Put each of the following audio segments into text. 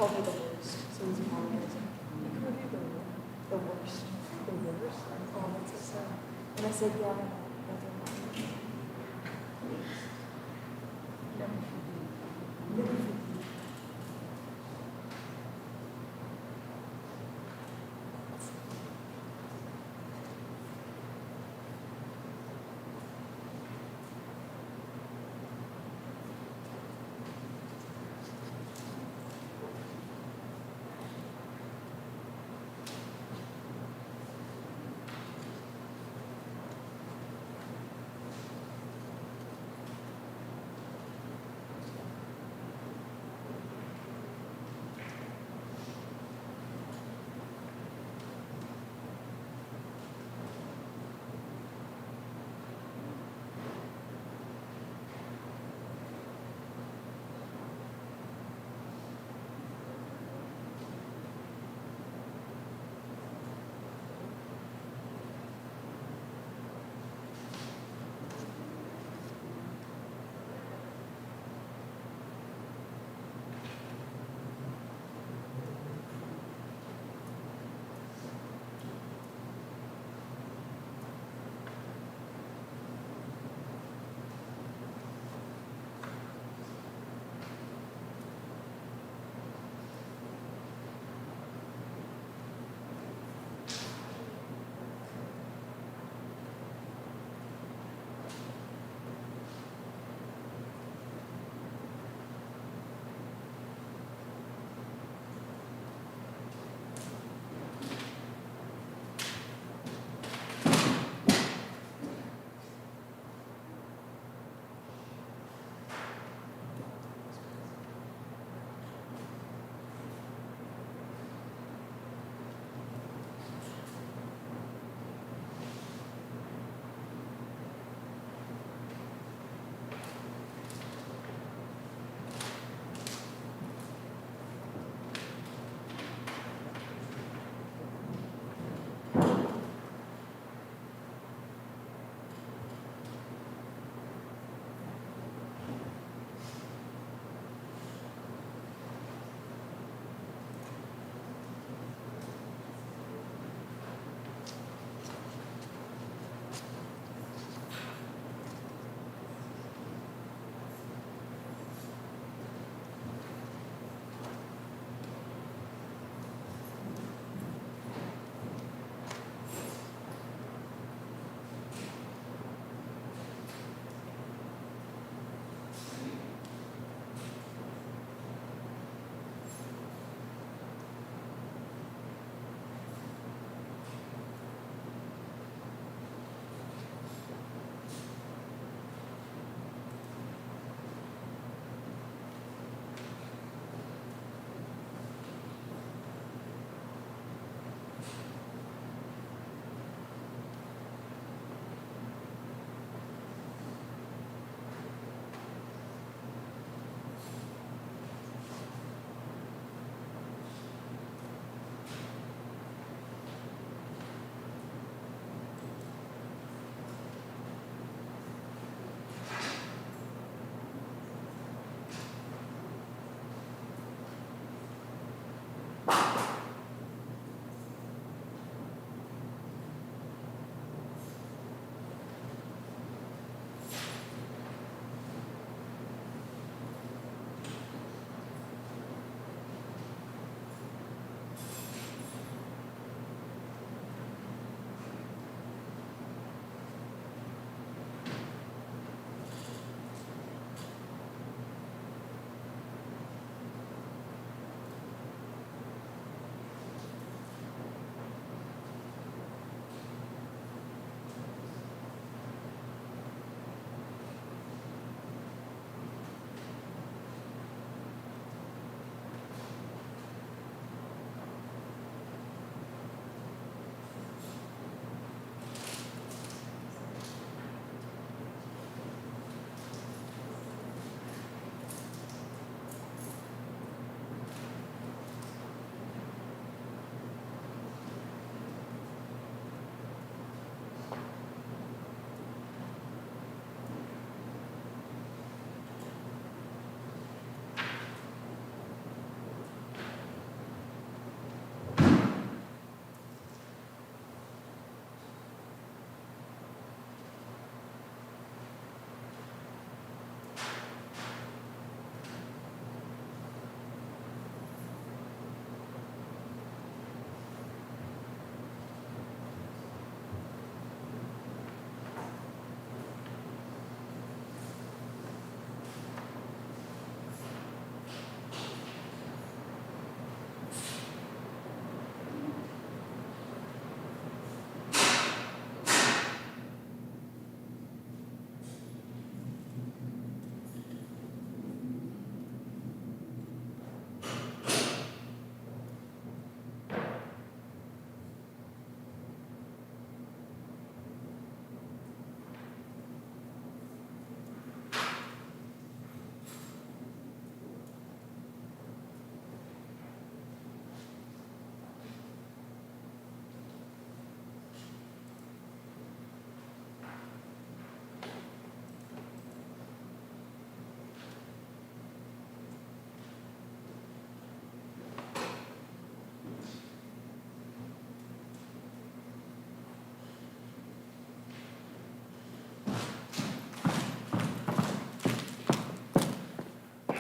called me the worst, so he's apologizing. He called you the worst. The worst? Oh, that's so sad. And I said, yeah, that's a lot.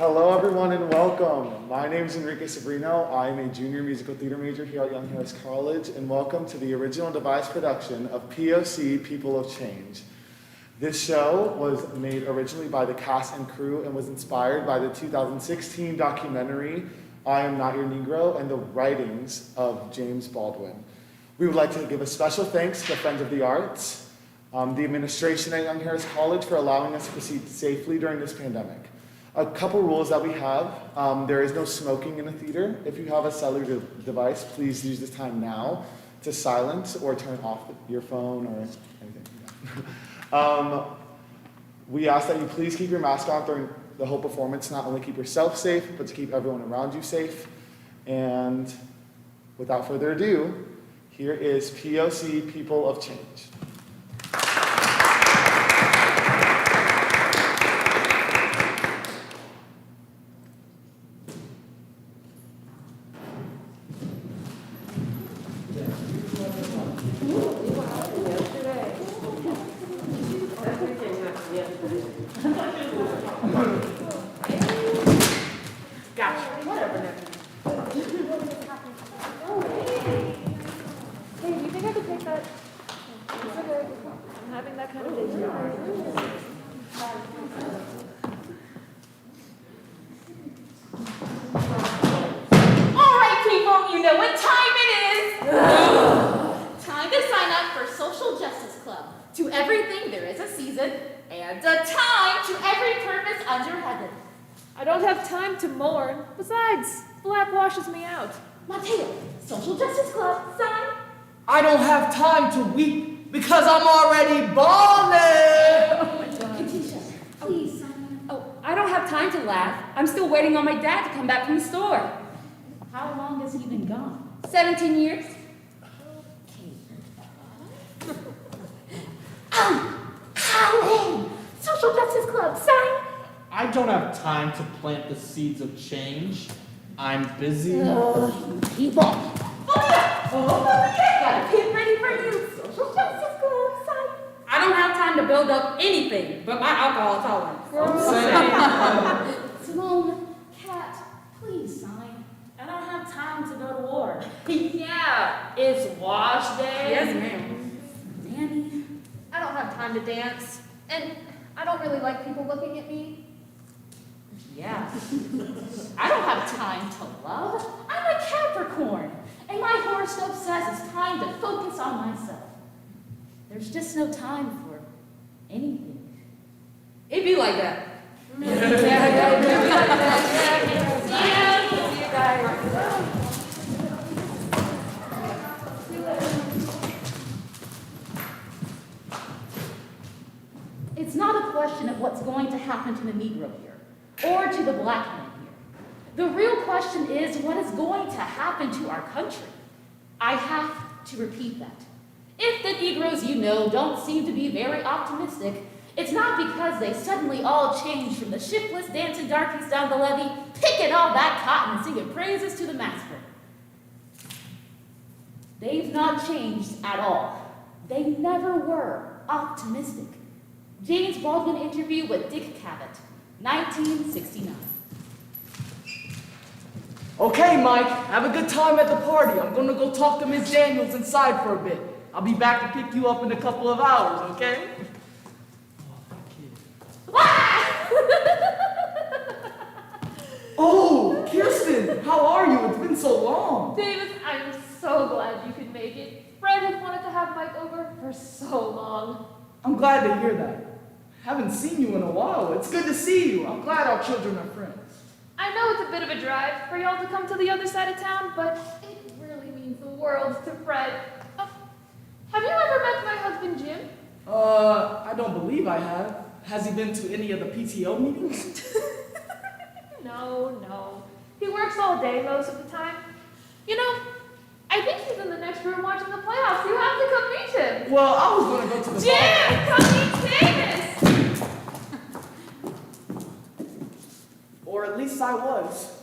Hello everyone and welcome. My name is Enrique Sabrino. I'm a junior musical theater major here at Young Harris College, and welcome to the original devised production of POC, People of Change. This show was made originally by the cast and crew and was inspired by the 2016 documentary, I Am Not Your Negro, and the writings of James Baldwin. We would like to give a special thanks to the Friends of the Arts, the administration at Young Harris College for allowing us to proceed safely during this pandemic. A couple rules that we have. There is no smoking in the theater. If you have a cellular device, please use this time now to silence or turn off your phone or anything. We ask that you please keep your mask on during the whole performance, not only keep yourself safe, but to keep everyone around you safe. And without further ado, here is POC, People of Change. I don't have time to weep because I'm already balding! Oh my God. Katisha, please, Simon. Oh, I don't have time to laugh. I'm still waiting on my dad to come back from the store. How long has he been gone? 17 years. Okay. Howling! Social Justice Club, sign! I don't have time to plant the seeds of change. I'm busy. People! Got a pin ready for you. Social Justice Club, sign! I don't have time to build up anything but my alcohol tolerance. Simone, Kat, please sign. I don't have time to go to war. Yeah, it's wash day. Yes, ma'am. Nanny. I don't have time to dance, and I don't really like people looking at me. Yeah. I don't have time to love. I'm a Capricorn, and my horoscope says it's time to focus on myself. There's just no time for anything. It be like that. See you guys. It's not a question of what's going to happen to the Negro here, or to the black man here. The real question is what is going to happen to our country. I have to repeat that. If the Negroes you know don't seem to be very optimistic, it's not because they suddenly all changed from the shiftless dancing darkies down the levee, picking all that cotton and singing praises to the master. They've not changed at all. They never were optimistic. James Baldwin interview with Dick Cavett, 1969. Okay, Mike, have a good time at the party. I'm gonna go talk to Miss Daniels inside for a bit. I'll be back to pick you up in a couple of hours, okay? Oh, Kirsten, how are you? It's been so long. Davis, I'm so glad you could make it. Fred had wanted to have Mike over for so long. I'm glad to hear that. Haven't seen you in a while. It's good to see you. I'm glad our children are friends. I know it's a bit of a drive for y'all to come to the other side of town, but it really means the world to Fred. Have you ever met my husband, Jim? I don't believe I have. Has he been to any of the PTO meetings? No. He works all day most of the time. You know, I think he's in the next room watching the playoffs. You have to come meet him. Well, I was going to go to the Jim, come meet Davis. Or at least I was.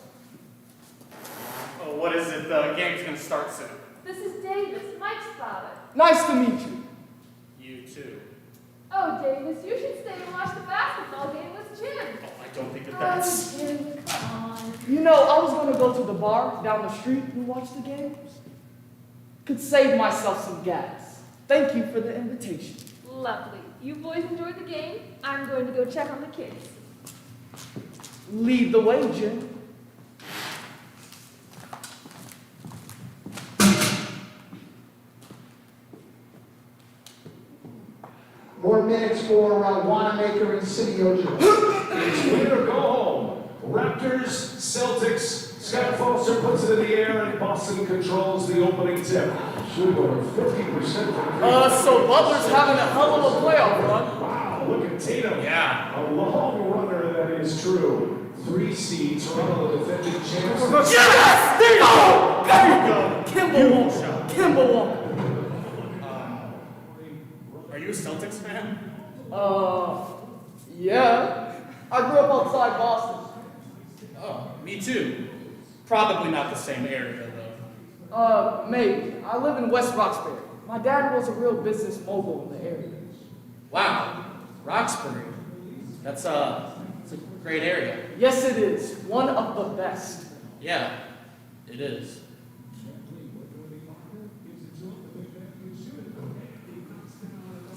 Oh, what is it? The game's gonna start soon. This is Davis, Mike's father. Nice to meet you. You too. Oh, Davis, you should stay and watch the basketball game with Jim. Oh, I don't think that's... Oh, Jim, come on. You know, I was gonna go to the bar down the street and watch the games. Could save myself some gas. Thank you for the invitation. Lovely. You boys enjoy the game. I'm going to go check on the kids. Lead the way, Jim. More minutes for Wanamaker and City Ocean. It's win or go home. Raptors, Celtics. Scott Foster puts it in the air and Boston controls the opening tip. Should go over 50%. So Butler's having a hell of a playoff run. Wow, look at Tatum. Yeah. A long runner, that is true. 3 seed, Toronto, the defending champs. Yes! There you go! There you go! Kimba Walker. Kimba Walker. Are you a Celtics fan? Yeah. I grew up outside Boston. Oh, me too. Probably not the same area, though. Maybe. I live in West Roxbury. My dad was a real business mogul in the area. Wow. Roxbury. That's it's a great area. Yes, it is. One of the best. Yeah, it is.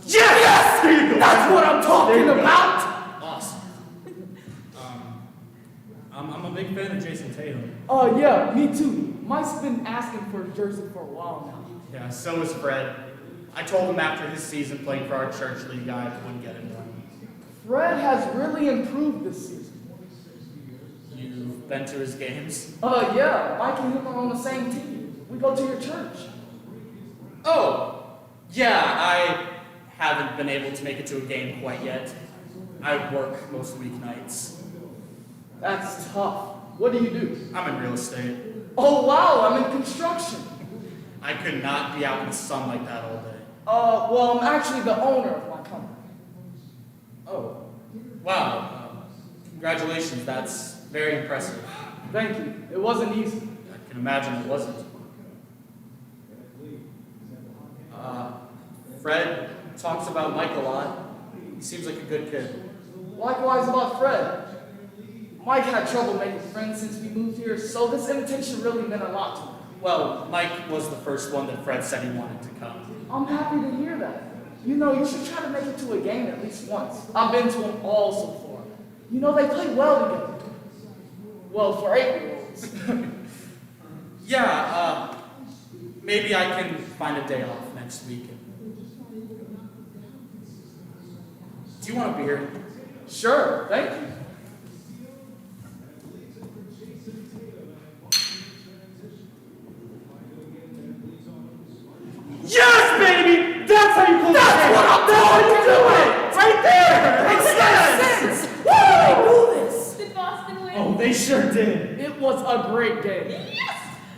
Yes! There you go. That's what I'm talking about! Awesome. I'm a big fan of Jason Tatum. Yeah, me too. Mike's been asking for a jersey for a while now. Yeah, so is Fred. I told him after his season playing for our church league, I wouldn't get him one. Fred has really improved this season. You've been to his games? Yeah, Mike and him are on the same team. We go to your church. Oh, yeah, I haven't been able to make it to a game quite yet. I work most weeknights. That's tough. What do you do? I'm in real estate. Oh wow, I'm in construction. I could not be out in the sun like that all day. Well, I'm actually the owner of my company. Oh, wow. Congratulations, that's very impressive. Thank you. It wasn't easy. I can imagine it wasn't. Fred talks about Mike a lot. He seems like a good kid. Likewise about Fred. Mike had trouble making friends since we moved here, so this invitation really meant a lot to me. Well, Mike was the first one that Fred said he wanted to come. I'm happy to hear that. You know, you should try to make it to a game at least once. I've been to them all so far. You know, they play well together. Well, for 8-year-olds. Yeah, maybe I can find a day off next week. Do you want a beer? Sure, thank you. Yes, baby! That's how you close That's what I'm talking about! Right there! Makes sense! Why do they do this? Did Boston win? Oh, they sure did. It was a great game. Yes!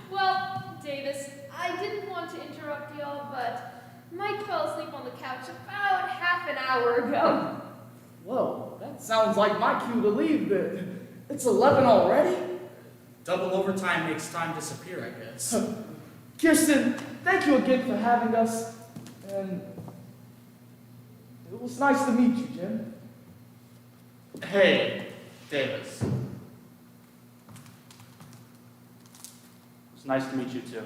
Well, Davis, I didn't want to interrupt y'all, but Mike fell asleep on the couch about half an hour ago. Whoa, that sounds like my cue to leave then. It's 11 already? Double overtime makes time disappear, I guess. Kirsten, thank you again for having us. And it was nice to meet you, Jim. Hey, Davis. It's nice to meet you too.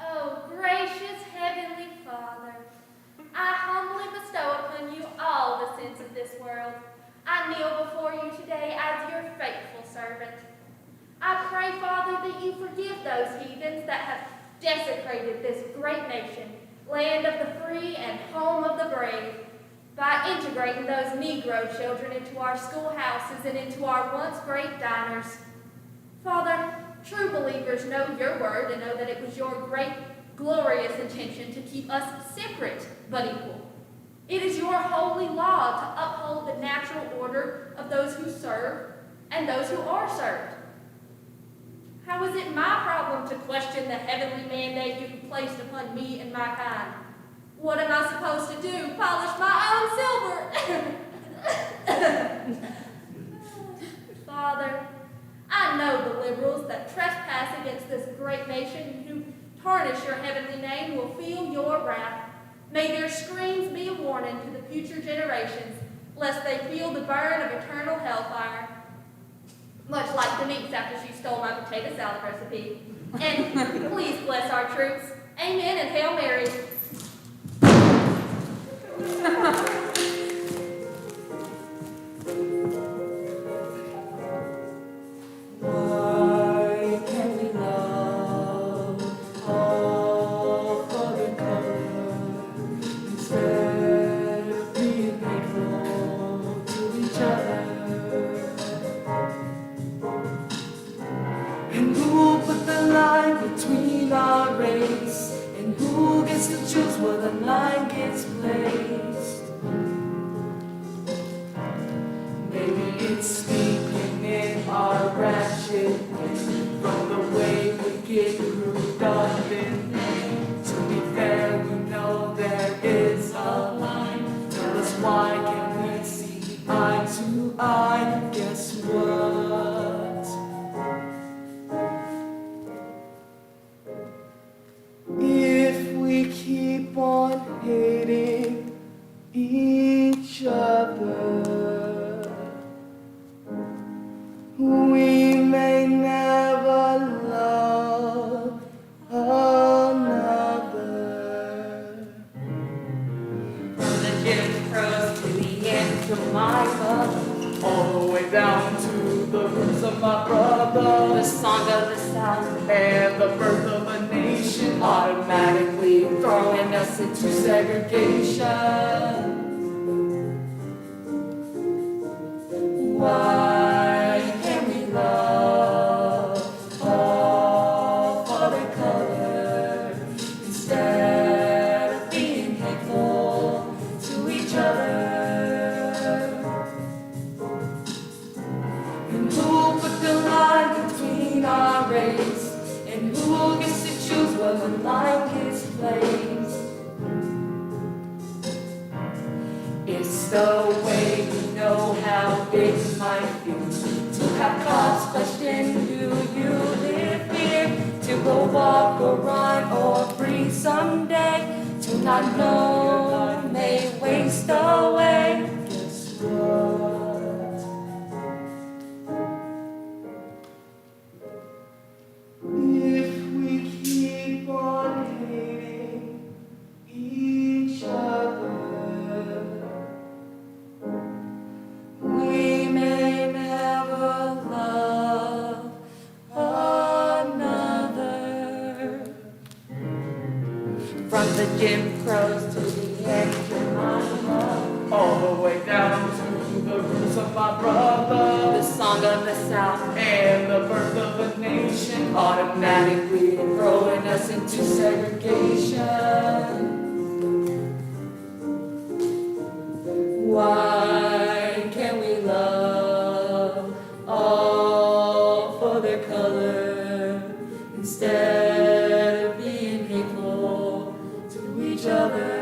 Oh, gracious Heavenly Father, I humbly bestow upon you all the sins of this world. I kneel before you today as your faithful servant. I pray, Father, that you forgive those heathens that have desecrated this great nation, land of the free and home of the brave, by integrating those Negro children into our schoolhouses and into our once great diners. Father, true believers know your word and know that it was your great, glorious intention to keep us separate but equal. It is your holy law to uphold the natural order of those who serve and those who are served. How is it my problem to question the heavenly mandate you placed upon me and my kind. What am I supposed to do? Polish my own silver? Father, I know the liberals that trespass against this great nation who tarnish your heavenly name will feel your wrath. May their screams be a warning to the future generations, lest they feel the burn of eternal hellfire. Much like Denise after she stole my potato salad recipe. And please bless our troops. Amen and Hail Mary. Why can't we love all other color instead of being hateful to each other? And who put the line between our race? And who gets to choose where the line gets placed? Maybe it's speaking in our ratchet way, from the way we get grouped up in name. To be fair, we know there is a line. Tell us why can't we see eye to eye? Guess what? If we keep on hating each other, we may never love another. From the Jim Crows to the end of my love, all the way down to the roots of my brother, the song of the South and the birth of a nation, automatically throwing us into segregation. Why can't we love all for their color instead of being hateful to each other? And who put the line between our race? And who gets to choose where the line gets placed? It's the way we know how big it might be to have cops question do you live here? To go walk or run or free someday? To not know may waste away. Guess what? If we keep on hating each other, we may never love another. From the Jim Crows to the end of my love, all the way down to the roots of my brother, the song of the South and the birth of a nation, automatically throwing us into segregation. Why can't we love all for their color instead of being hateful to each other?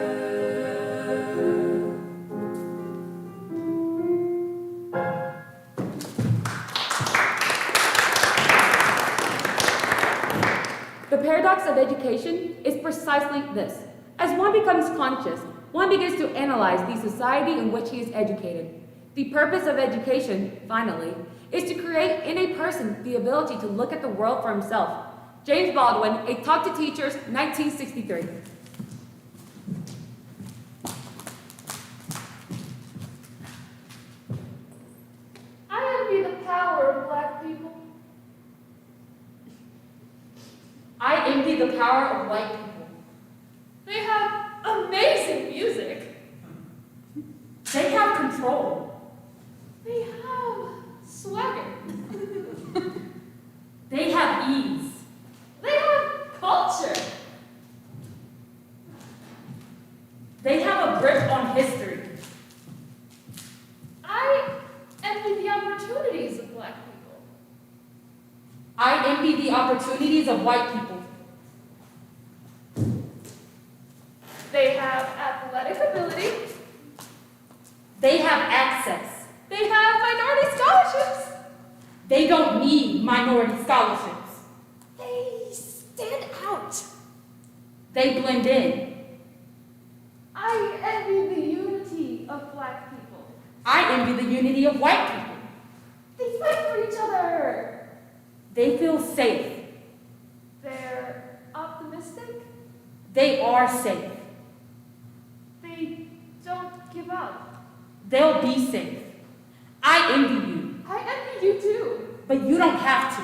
The paradox of education is precisely this. As one becomes conscious, one begins to analyze the society in which he is educated. The purpose of education, finally, is to create in a person the ability to look at the world for himself. James Baldwin, A Talk to Teachers, 1963. I envy the power of black people. I envy the power of white people. They have amazing music. They have control. They have swagger. They have ease. They have culture. They have a grip on history. I envy the opportunities of black people. I envy the opportunities of white people. They have athletic ability. They have access. They have minority scholarships. They don't need minority scholarships. They stand out. They blend in. I envy the unity of black people. I envy the unity of white people. They fight for each other. They feel safe. They're optimistic. They are safe. They don't give up. They'll be safe. I envy you, I envy you too. but you don't have to.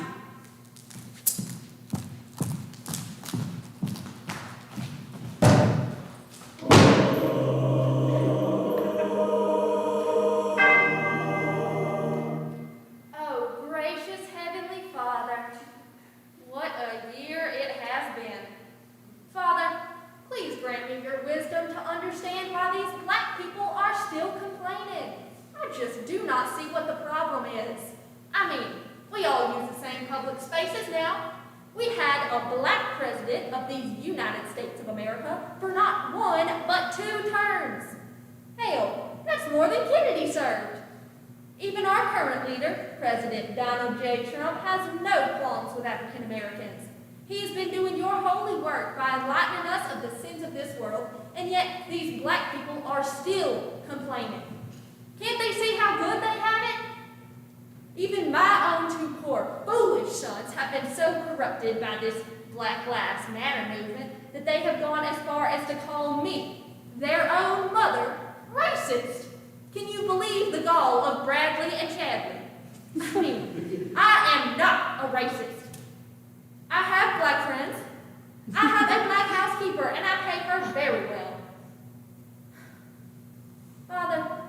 Oh, gracious Heavenly Father, what a year it has been. Father, please grant me your wisdom to understand why these black people are still complaining. I just do not see what the problem is. I mean, we all use the same public spaces now. We had a black president of these United States of America for not one, but 2 terms. Hell, that's more than Kennedy served. Even our current leader, President Donald J. Trump, has no qualms with African Americans. He's been doing your holy work by enlightening us of the sins of this world, and yet these black people are still complaining. Can't they see how good they have it? Even my own 2 poor, foolish sons have been so corrupted by this Black Lives Matter movement that they have gone as far as to call me, their own mother, racist. Can you believe the gall of Bradley and Chadley? I mean, I am not a racist. I have black friends. I have a black housekeeper, and I pay her very well. Father,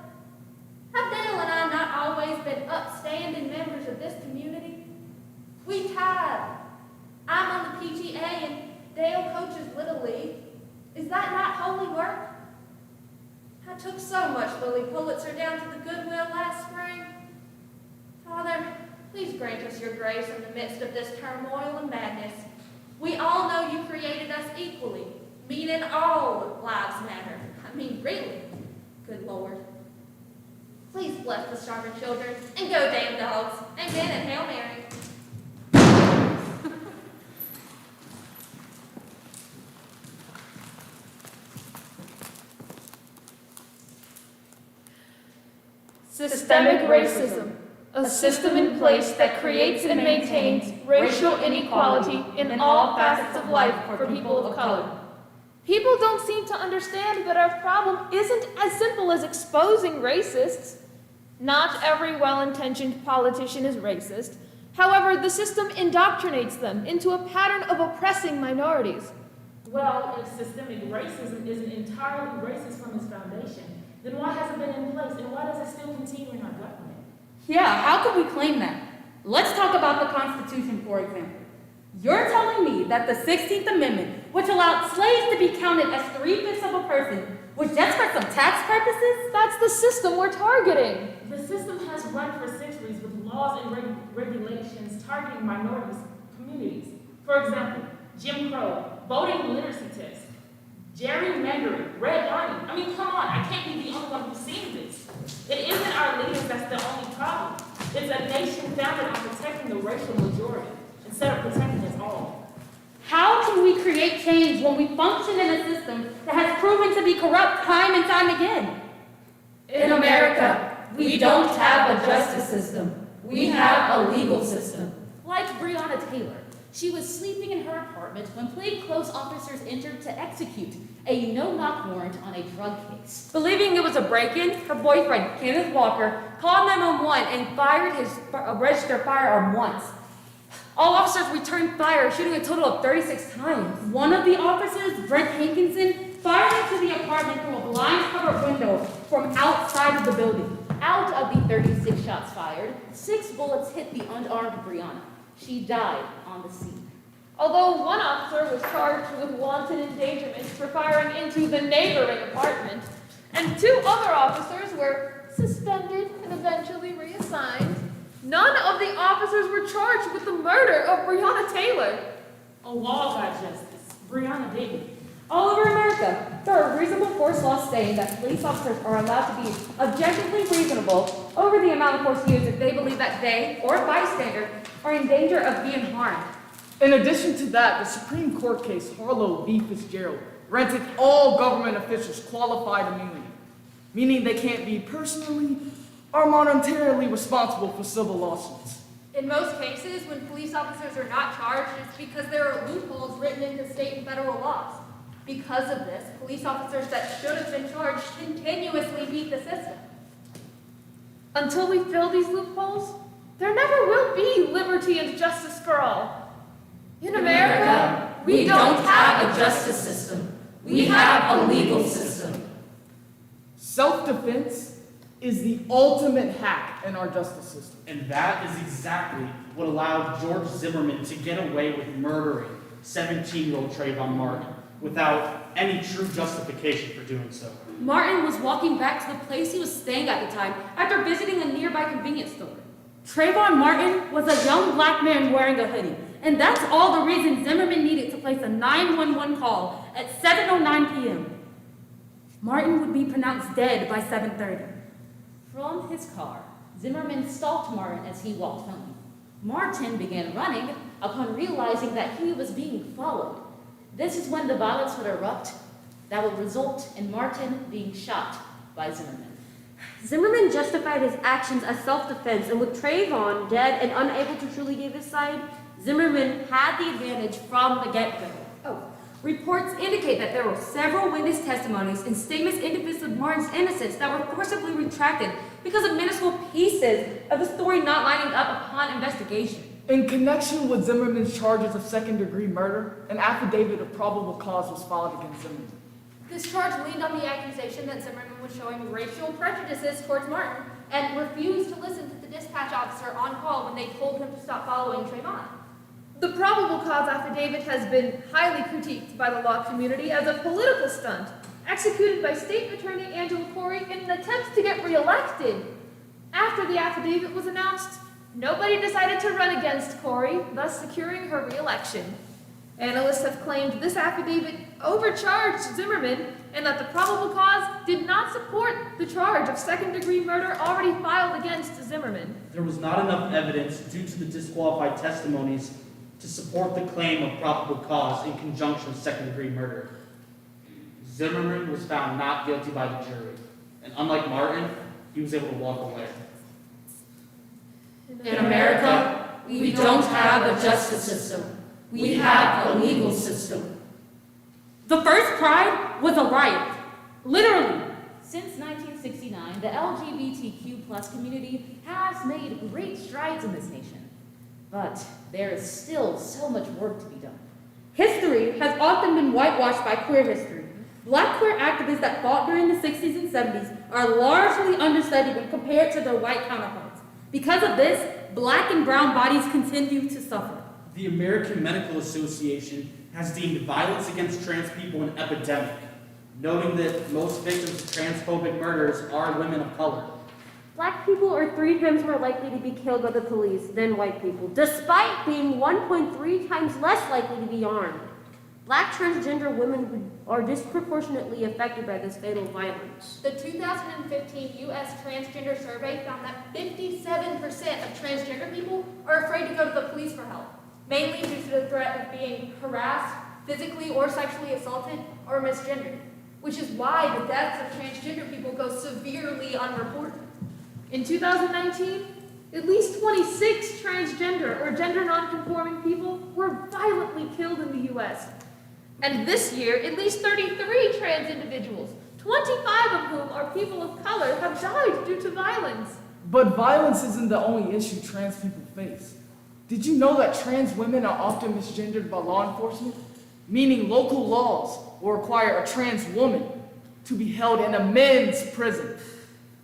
have Dale and I not always been upstanding members of this community? We tithe. I'm on the PTA, and Dale coaches Little League. Is that not holy work? I took so much Lily Pulitzer down to the Goodwill last spring. Father, please grant us your grace in the midst of this turmoil and madness. We all know you created us equally, meaning all lives matter. I mean, really. Good Lord. Please bless the starving children, and go damn dogs. Amen and Hail Mary. Systemic racism, a system in place that creates and maintains racial inequality in all facets of life for people of color. People don't seem to understand that our problem isn't as simple as exposing racists. Not every well-intentioned politician is racist. However, the system indoctrinates them into a pattern of oppressing minorities. Well, if systemic racism isn't entirely racist from its foundation, then why has it been in place and why does it still continue in our government? Yeah, how could we claim that? Let's talk about the Constitution, for example. You're telling me that the 16th Amendment, which allowed slaves to be counted as 3/5 of a person, was just for some tax purposes? That's the system we're targeting. The system has run for centuries with laws and regulations targeting minorities communities. For example, Jim Crow, voting literacy tests, gerrymandering, redlining. I mean, come on, I can't be the only one who's seen this. It isn't our leaders that's the only problem. It's a nation founded on protecting the racial majority instead of protecting us all. How can we create change when we function in a system that has proven to be corrupt time and time again? In America, we don't have a justice system. We have a legal system. Like Breonna Taylor. She was sleeping in her apartment when plainclothes officers entered to execute a no-knock warrant on a drug case. Believing it was a break-in, her boyfriend, Kenneth Walker, called 911 and fired his registered firearm once. All officers returned fire, shooting a total of 36 times. One of the officers, Brent Hankinson, fired into the apartment through a blind-covered window from outside of the building. Out of the 36 shots fired, 6 bullets hit the unarmed Breonna. She died on the scene. Although one officer was charged with wanton endangerment for firing into the neighboring apartment, and 2 other officers were suspended and eventually reassigned, none of the officers were charged with the murder of Breonna Taylor. A wall got justice. Breonna didn't. All over America, there are reasonable force laws saying that police officers are allowed to be objectively reasonable over the amount of force used if they believe that they, or a bystander, are in danger of being harmed. In addition to that, the Supreme Court case Harlow v. Fitzgerald granted all government officials qualified immunity, meaning they can't be personally or monetarily responsible for civil lawsuits. In most cases, when police officers are not charged, it's because there are loopholes written into state and federal laws. Because of this, police officers that should have been charged continuously beat the system. Until we fill these loopholes, there never will be liberty and justice for all. In America, we don't have a justice system. We have a legal system. Self-defense is the ultimate hack in our justice system. And that is exactly what allowed George Zimmerman to get away with murdering 17-year-old Trayvon Martin without any true justification for doing so. Martin was walking back to the place he was staying at the time after visiting a nearby convenience store. Trayvon Martin was a young black man wearing a hoodie, and that's all the reason Zimmerman needed to place a 911 call at 7:09 p.m. Martin would be pronounced dead by 7:30. From his car, Zimmerman stalked Martin as he walked home. Martin began running upon realizing that he was being followed. This is when the violence would erupt that would result in Martin being shot by Zimmerman. Zimmerman justified his actions as self-defense, and with Trayvon dead and unable to truly give his side, Zimmerman had the advantage from the get-go. Reports indicate that there were several witness testimonies and statements in defense of Martin's innocence that were forcibly retracted because of minuscule pieces of the story not lining up upon investigation. In connection with Zimmerman's charges of second-degree murder, an affidavit of probable cause was filed against Zimmerman. This charge leaned on the accusation that Zimmerman was showing racial prejudices towards Martin and refused to listen to the dispatch officer on call when they told him to stop following Trayvon. The probable cause affidavit has been highly critiqued by the law community as a political stunt executed by State Attorney Angela Corey in an attempt to get reelected. After the affidavit was announced, nobody decided to run against Corey, thus securing her reelection. Analysts have claimed this affidavit overcharged Zimmerman and that the probable cause did not support the charge of second-degree murder already filed against Zimmerman. There was not enough evidence due to the disqualified testimonies to support the claim of probable cause in conjunction with second-degree murder. Zimmerman was found not guilty by the jury, and unlike Martin, he was able to walk away. In America, we don't have a justice system. We have a legal system. The first Pride was a riot. Literally. Since 1969, the LGBTQ+ community has made great strides in this nation. But there is still so much work to be done. History has often been whitewashed by queer history. Black queer activists that fought during the 60s and 70s are largely understudied when compared to their white counterparts. Because of this, black and brown bodies continue to suffer. The American Medical Association has deemed violence against trans people an epidemic, noting that most victims of transphobic murders are women of color. Black people are 3 times more likely to be killed by the police than white people, despite being 1.3 times less likely to be armed. Black transgender women are disproportionately affected by this fatal violence. The 2015 U.S. Transgender Survey found that 57% of transgender people are afraid to go to the police for help, mainly due to the threat of being harassed, physically or sexually assaulted, or misgendered, which is why the deaths of transgender people go severely unreported. In 2019, at least 26 transgender or gender nonconforming people were violently killed in the U.S. And this year, at least 33 trans individuals, 25 of whom are people of color, have died due to violence. But violence isn't the only issue trans people face. Did you know that trans women are often misgendered by law enforcement? Meaning local laws will require a trans woman to be held in a men's prison.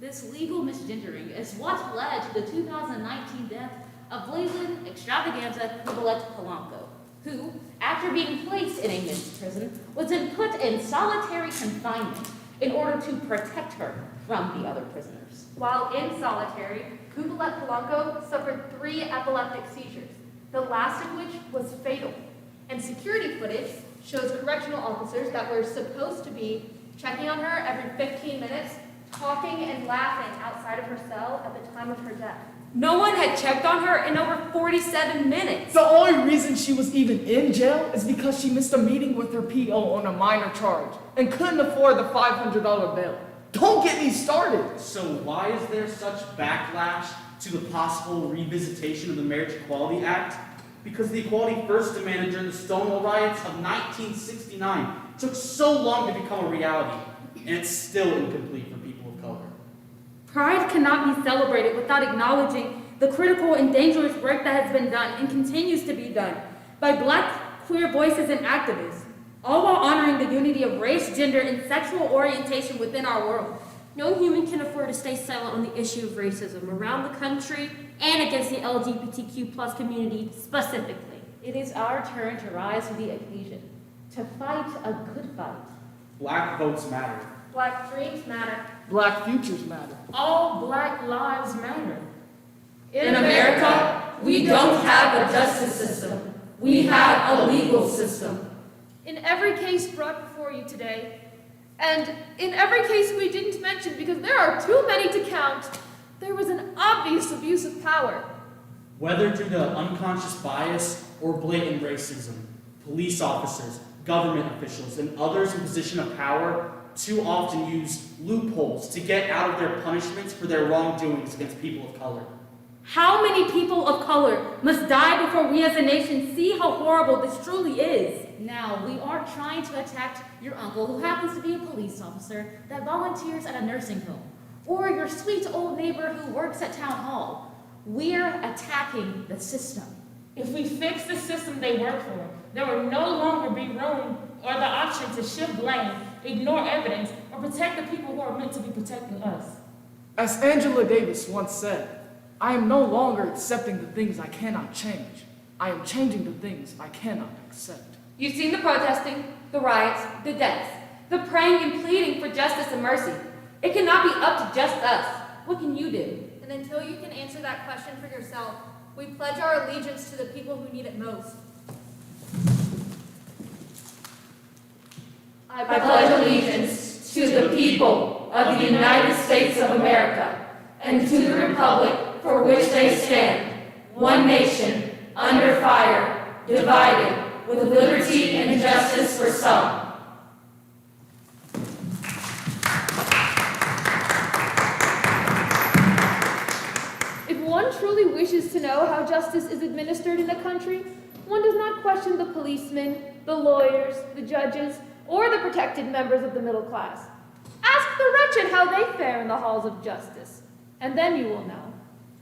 This legal misgendering is what led to the 2019 death of Blazin Extravaganza Kubelet Polanco, who, after being placed in a men's prison, was then put in solitary confinement in order to protect her from the other prisoners. While in solitary, Kubelet Polanco suffered 3 epileptic seizures, the last of which was fatal. And security footage shows correctional officers that were supposed to be checking on her every 15 minutes, talking and laughing outside of her cell at the time of her death. No one had checked on her in over 47 minutes. The only reason she was even in jail is because she missed a meeting with her PO on a minor charge and couldn't afford the $500 bail. Don't get me started. So why is there such backlash to the possible revisitation of the Marriage Equality Act? Because the equality first demanded during the Stonewall riots of 1969 took so long to become a reality, and it's still incomplete for people of color. Pride cannot be celebrated without acknowledging the critical and dangerous work that has been done and continues to be done by Black queer voices and activists, all while honoring the unity of race, gender, and sexual orientation within our world. No human can afford to stay silent on the issue of racism around the country and against the LGBTQ plus community specifically. It is our turn to rise to the occasion, to fight a good fight. Black votes matter. Black dreams matter. Black futures matter. All Black lives matter. In America, we don't have a justice system. We have a legal system. In every case brought before you today, and in every case we didn't mention because there are too many to count, there was an obvious abuse of power. Whether due to unconscious bias or blatant racism, police officers, government officials, and others in position of power too often use loopholes to get out of their punishments for their wrongdoings against people of color. How many people of color must die before we as a nation see how horrible this truly is? Now, we aren't trying to attack your uncle who happens to be a police officer that volunteers at a nursing home, or your sweet old neighbor who works at town hall. We're attacking the system. If we fix the system they work for, there will no longer be room or the option to shift blame, ignore evidence, or protect the people who are meant to be protecting us. As Angela Davis once said, I am no longer accepting the things I cannot change. I am changing the things I cannot accept. You've seen the protesting, the riots, the deaths, the praying and pleading for justice and mercy. It cannot be up to just us. What can you do? And until you can answer that question for yourself, we pledge our allegiance to the people who need it most. I pledge allegiance to the people of the United States of America and to the republic for which they stand, one nation, under fire, divided, with liberty and justice for some. If one truly wishes to know how justice is administered in a country, one does not question the policemen, the lawyers, the judges, or the protected members of the middle class. Ask the wretched how they fare in the halls of justice, and then you will know.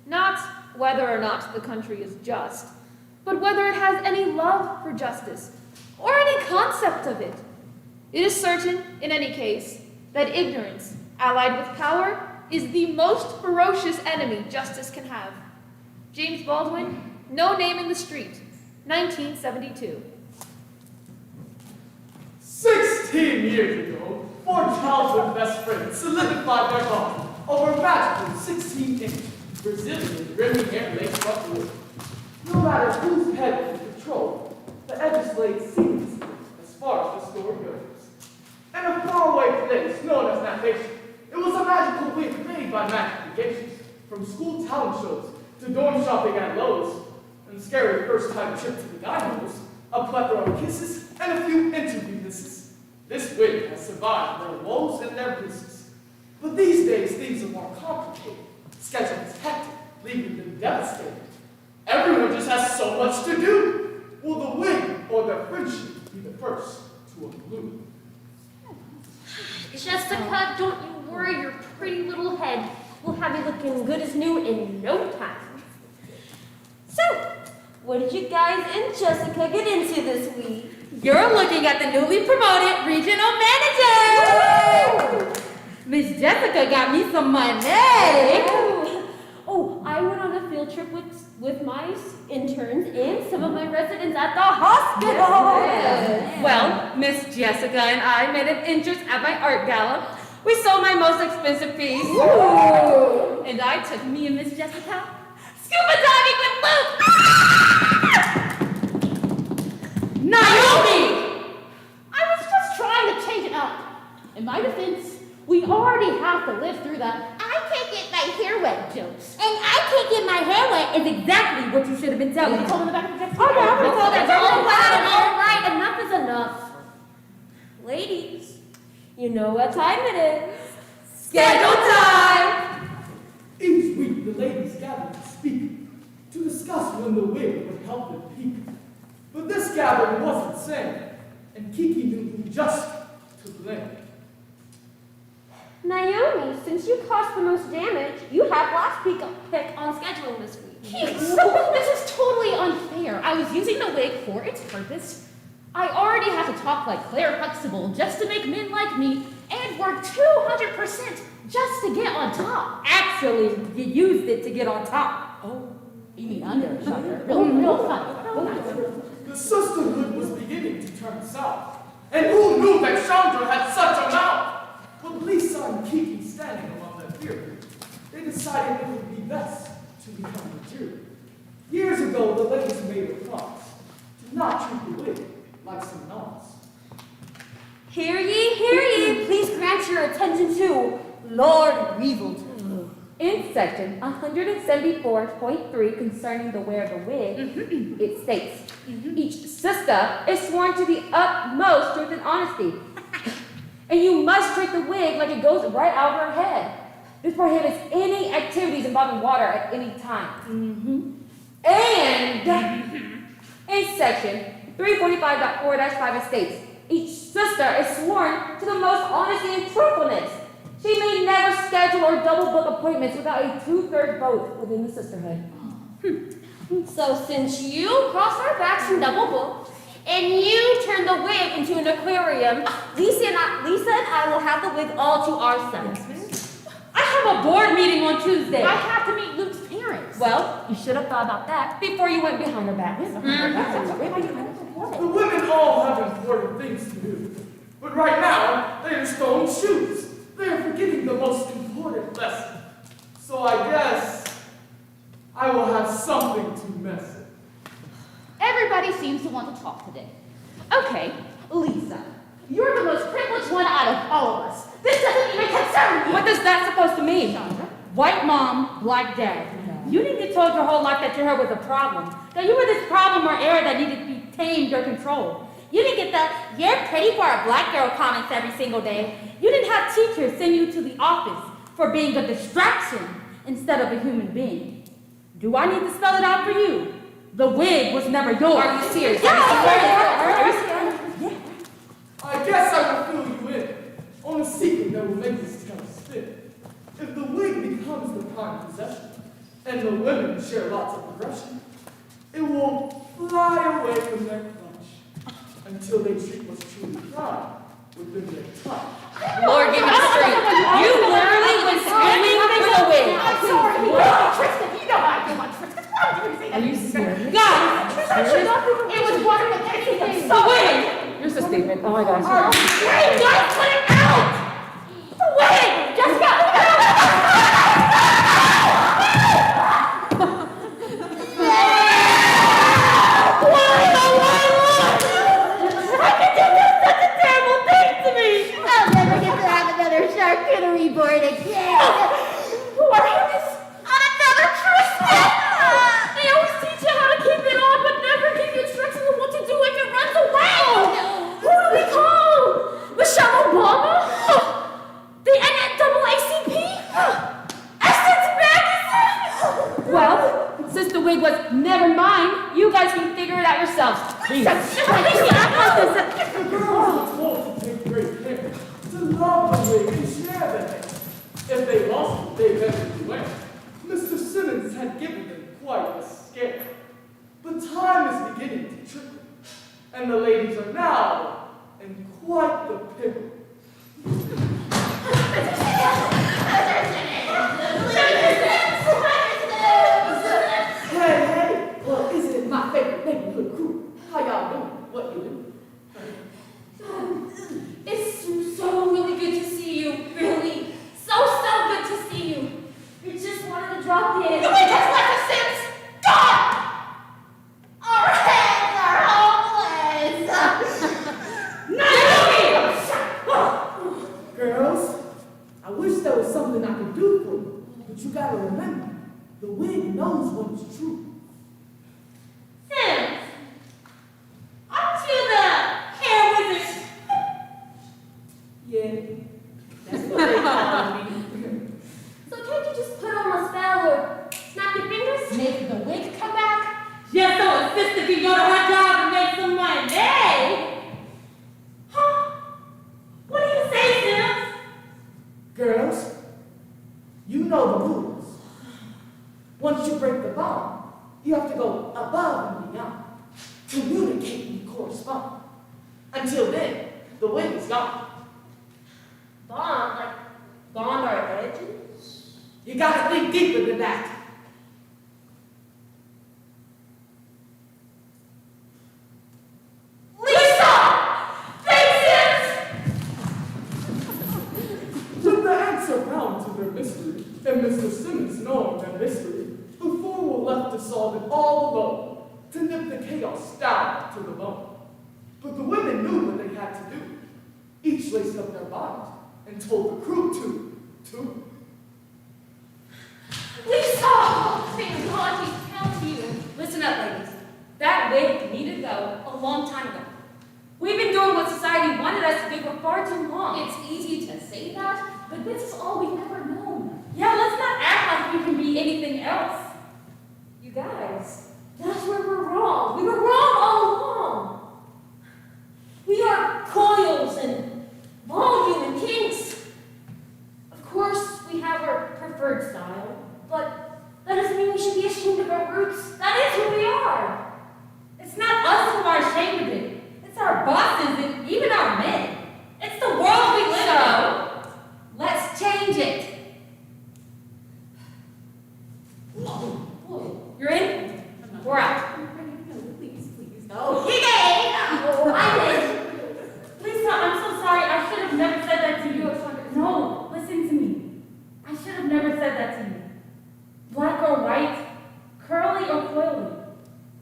Not whether or not the country is just, but whether it has any love for justice, or any concept of it. It is certain, in any case, that ignorance, allied with power, is the most ferocious enemy justice can have. James Baldwin, No Name in the Street, 1972. 16 years ago, 4 childhood best friends solidified their bond over a magical 16-inch Brazilian rimming air lace buckwood. No matter whose head was controlled, the edges laid seamlessly as far as the story goes. In a faraway place known as that nation, it was a magical week made by magic vacations, from school talent shows to dorm shopping at Lowe's, and scary first-time trip to the dining a plethora of kisses, and a few interview misses. This wig has survived their woes and their blisses. But these days, things are more complicated. Schedule is hectic, leaving them devastated. Everyone just has so much to do. Will the wig or the friendship be the first to unglued? Jessica, don't you worry your pretty little head. We'll have you looking good as new in no time. So, what did you guys and Jessica get into this week? You're looking at the newly promoted regional manager! Miss Jessica got me some money! Oh, I went on a field trip with my interns and some of my residents at the hospital. Yes. Well, Miss Jessica and I made an entrance at my art gala. We sold my most expensive piece. Ooh. And I took me and Miss Jessica scuba diving with Luke! Naomi! I was just trying to change it up. In my defense, we already have to live through the I can't get my hair wet jokes. And I can't get my hair wet is exactly what you should have been telling me. Told in the back of the text. Oh, yeah, I would've told that. All right, enough is enough. Ladies, you know what time it is. Schedule time! Each week, the ladies gather to speak, to discuss when the wig would help them peak. But this gathering wasn't sane, and Kiki knew who just to blame. Naomi, since you caused the most damage, you have last pick on scheduling this week. This is totally unfair. I was using the wig for its purpose. I already have to talk like Claire Huxtable just to make men like me and work 200% just to get on top. Actually, you used it to get on top. Oh, you mean under, sucker. Real fun. The sisterhood was beginning to turn south. And who knew that Chandra had such a mouth? With Lisa and Kiki standing among their peers, they decided it would be best to become the jury. Years ago, the ladies made a promise to not treat the wig like someone else. Hear ye, please grant your attention to Lord Revelton. In section 174.3 concerning the wear of a wig, it states, each sister is sworn to the utmost truth and honesty. And you must treat the wig like it goes right over her head. This prohibits any activities involving water at any time. And in section 345.4-5 it states, each sister is sworn to the most honesty and truthfulness. She may never schedule or double book appointments without a 2/3 vote within the sisterhood. So since you crossed our backs and double booked, and you turned the wig into an aquarium, Lisa and I will have the wig all to ourselves. I have a board meeting on Tuesday. I have to meet Luke's parents. Well, you should have thought about that before you went behind her back. The women all have important things to do. But right now, they are stone shoes. They are forgetting the most important lesson. So I guess I will have something to mess with. Everybody seems to want to talk today. Okay, Lisa, you're the most privileged one out of all of us. This doesn't even concern you. What is that supposed to mean? White mom, black dad. You didn't get told your whole life that your hair was a problem. That you were this problem or error that needed to be tamed or controlled. You didn't get the, you're pretty for a black girl comments every single day. You didn't have teachers send you to the office for being a distraction instead of a human being. Do I need to spell it out for you? The wig was never yours. Are you serious? I guess I will fill you in on a secret that will make this town spin. If the wig becomes the prime possession, and the women share lots of aggression, it will fly away from their clutch until they treat what's truly pride within their touch. Lord, give me strength. You literally went swimming with a wig. I'm sorry. Tristan, you know how I feel about Tristan. Why would you say that? Are you serious? God, it was one of the things. The wig! Here's the statement. Oh my gosh. Wait, guys, put it out! The wig! Jessica! Charcuterie board again. What is on another Tristan? They always teach you how to keep it on, but never give you instructions on what to do if it runs away. Who do we call? Michelle Obama? The NAACP? Essence Magazine? Well, since the wig was never mine, you guys can figure it out yourselves. Please. The girls are told to take great care, to love the wig and share the hair. If once you break the bond, you have to go above and beyond. Communicate and correspond. Until then, the wind is gone. Bond, like bond our edges? You gotta think deeper than that. With the answer bound to their mystery, and Mr. Simmons knowing their mystery, the four were left to solve it all alone, to nip the chaos down to the bone. But the women knew what they had to do. Each laced up their bond and told the crew to. Lisa! Thank God he found you. Listen up, ladies. That wig needed to go a long time ago. We've been doing what society wanted us to do for far too long. It's easy to say that, but this is all we've ever known. Yeah, let's not act like we can be anything else. You guys, that's where we're wrong. We were wrong all along. We are coils and volume and kinks. Of course, we have our preferred style, but that doesn't mean we should be ashamed of our roots. That is who we are. It's not us who are ashamed of it. It's our bosses and even our men. It's the world we live in. Let's change it. You're in? We're out. Please. Oh, I did. Lisa, I'm so sorry. I should have never said that to you. No, listen to me. I should have never said that to you. Black or white, curly or coily,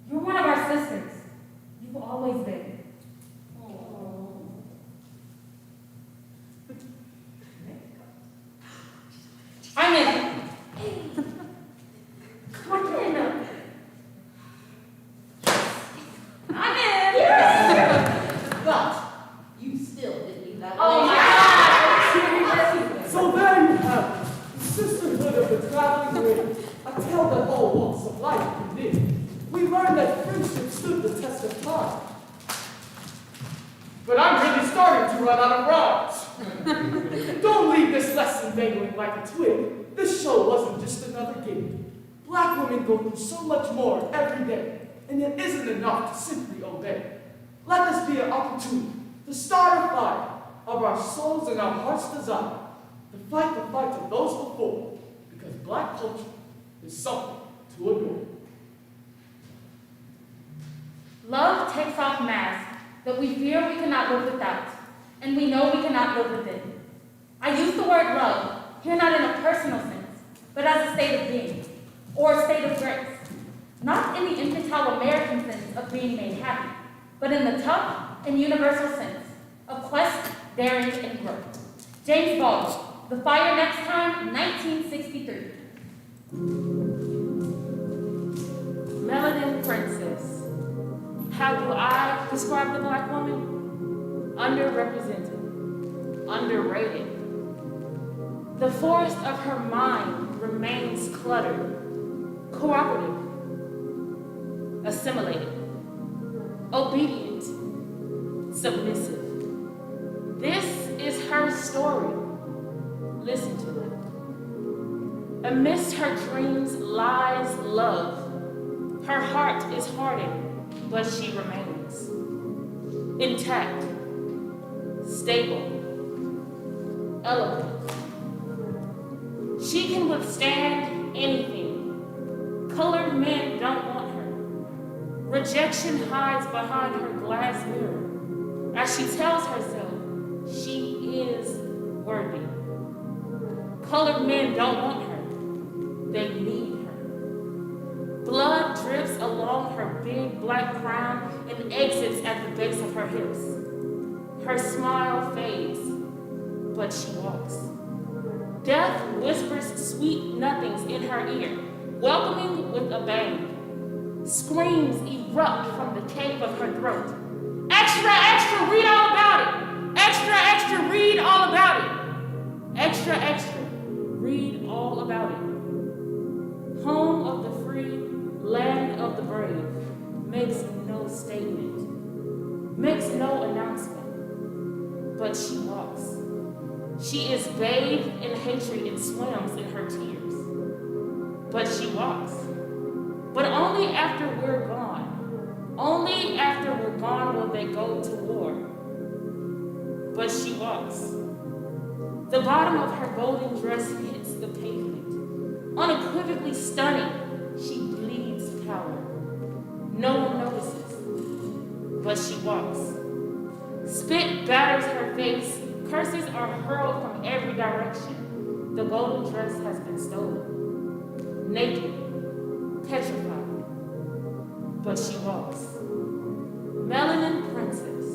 you're one of our sisters. You've always been. I'm in. Come in. I'm in. But you still didn't leave that Oh way. my God. So there you have it. The sisterhood of the traveling ring. A tale that all walks of life can live. We learned that friendship stood the test of time. But I'm really starting to run out of rhymes. Don't leave this lesson dangling like a twig. This show wasn't just another gig. Black women go through so much more every day, and it isn't enough to simply obey. Let this be an opportunity to start a fire of our souls and our heart's desire, to fight the fight of those before, because Black culture is something to adore. Love takes off masks that we fear we cannot live without, and we know we cannot live within. I use the word love, here not in a personal sense, but as a state of being, or a state of grace. Not in the infantile American sense of being made happy, but in the tough and universal sense of quest, daring, and growth. James Baldwin, The Fire Next Time, 1963. Melanin princess. How do I describe the Black woman? Underrepresented, underrated. The forest of her mind remains cluttered, cooperative, assimilated, obedient, submissive. This is her story. Listen to it. Amidst her dreams lies love. Her heart is hardened, but she remains intact, stable, eloquent. She can withstand anything. Colored men don't want her. Rejection hides behind her glass mirror as she tells herself she is worthy. Colored men don't want her. They need her. Blood drips along her big black crown and exits at the base of her hips. Her smile fades, but she walks. Death whispers sweet nothings in her ear, welcoming with a bang. Screams erupt from the cave of her throat. Extra, extra, read all about it. Extra, extra, read all about it. Extra, extra, read all about it. Home of the free, land of the brave, makes no statement, makes no announcement, but she walks. She is bathed in hatred and swims in her tears, but she walks. But only after we're gone. Only after we're gone will they go to war. But she walks. The bottom of her golden dress hits the pavement. Unequivocally stunning, she bleeds power. No one notices, but she walks. Spit batters her face, curses are hurled from every direction. The golden dress has been stolen. Naked, petrified, but she walks. Melanin princess.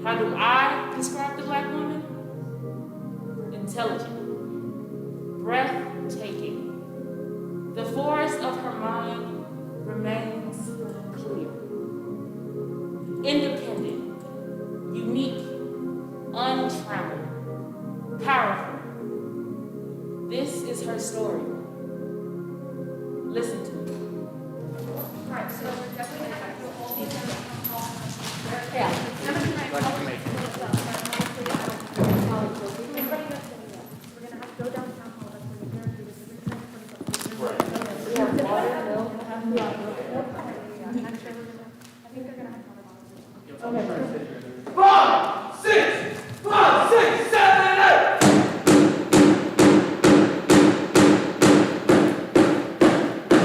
How do I describe the black woman? Intelligent, breathtaking. The forest of her mind remains clear. Independent, unique, untrammeled, powerful. This is her story. Listen to it. Alright, so we're definitely gonna have to go all the way down to town hall. Yeah. We're gonna have to go down to town hall. That's where the character is. I think they're gonna have water bottles. 5, 6, 5, 6, 7, 8.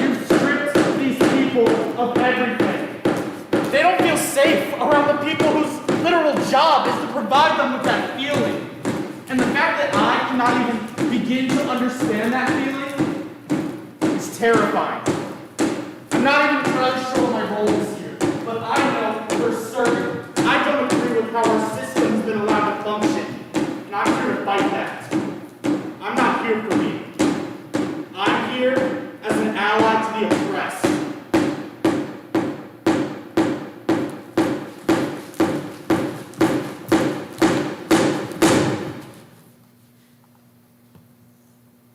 You've stripped these people of everything. They don't feel safe around the people whose literal job is to provide them with that feeling. And the fact that I cannot even begin to understand that feeling is terrifying. I'm not even entirely sure what my role is here, but I know for certain I don't agree with how our system's been allowed to function, and I'm here to fight that. I'm not here for me. I'm here as an ally to the oppressed.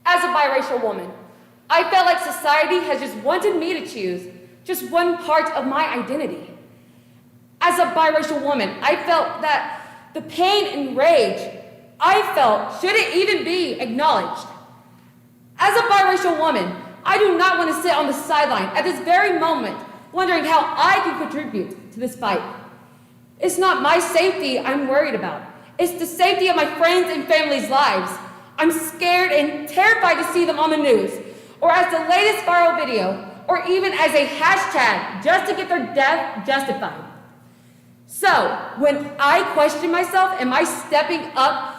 As a biracial woman, I felt like society has just wanted me to choose just one part of my identity. As a biracial woman, I felt that the pain and rage I felt shouldn't even be acknowledged. As a biracial woman, I do not want to sit on the sideline at this very moment wondering how I can contribute to this fight. It's not my safety I'm worried about. It's the safety of my friends and family's lives. I'm scared and terrified to see them on the news, or as the latest viral video, or even as a hashtag just to get their death justified. So, when I question myself, am I stepping up?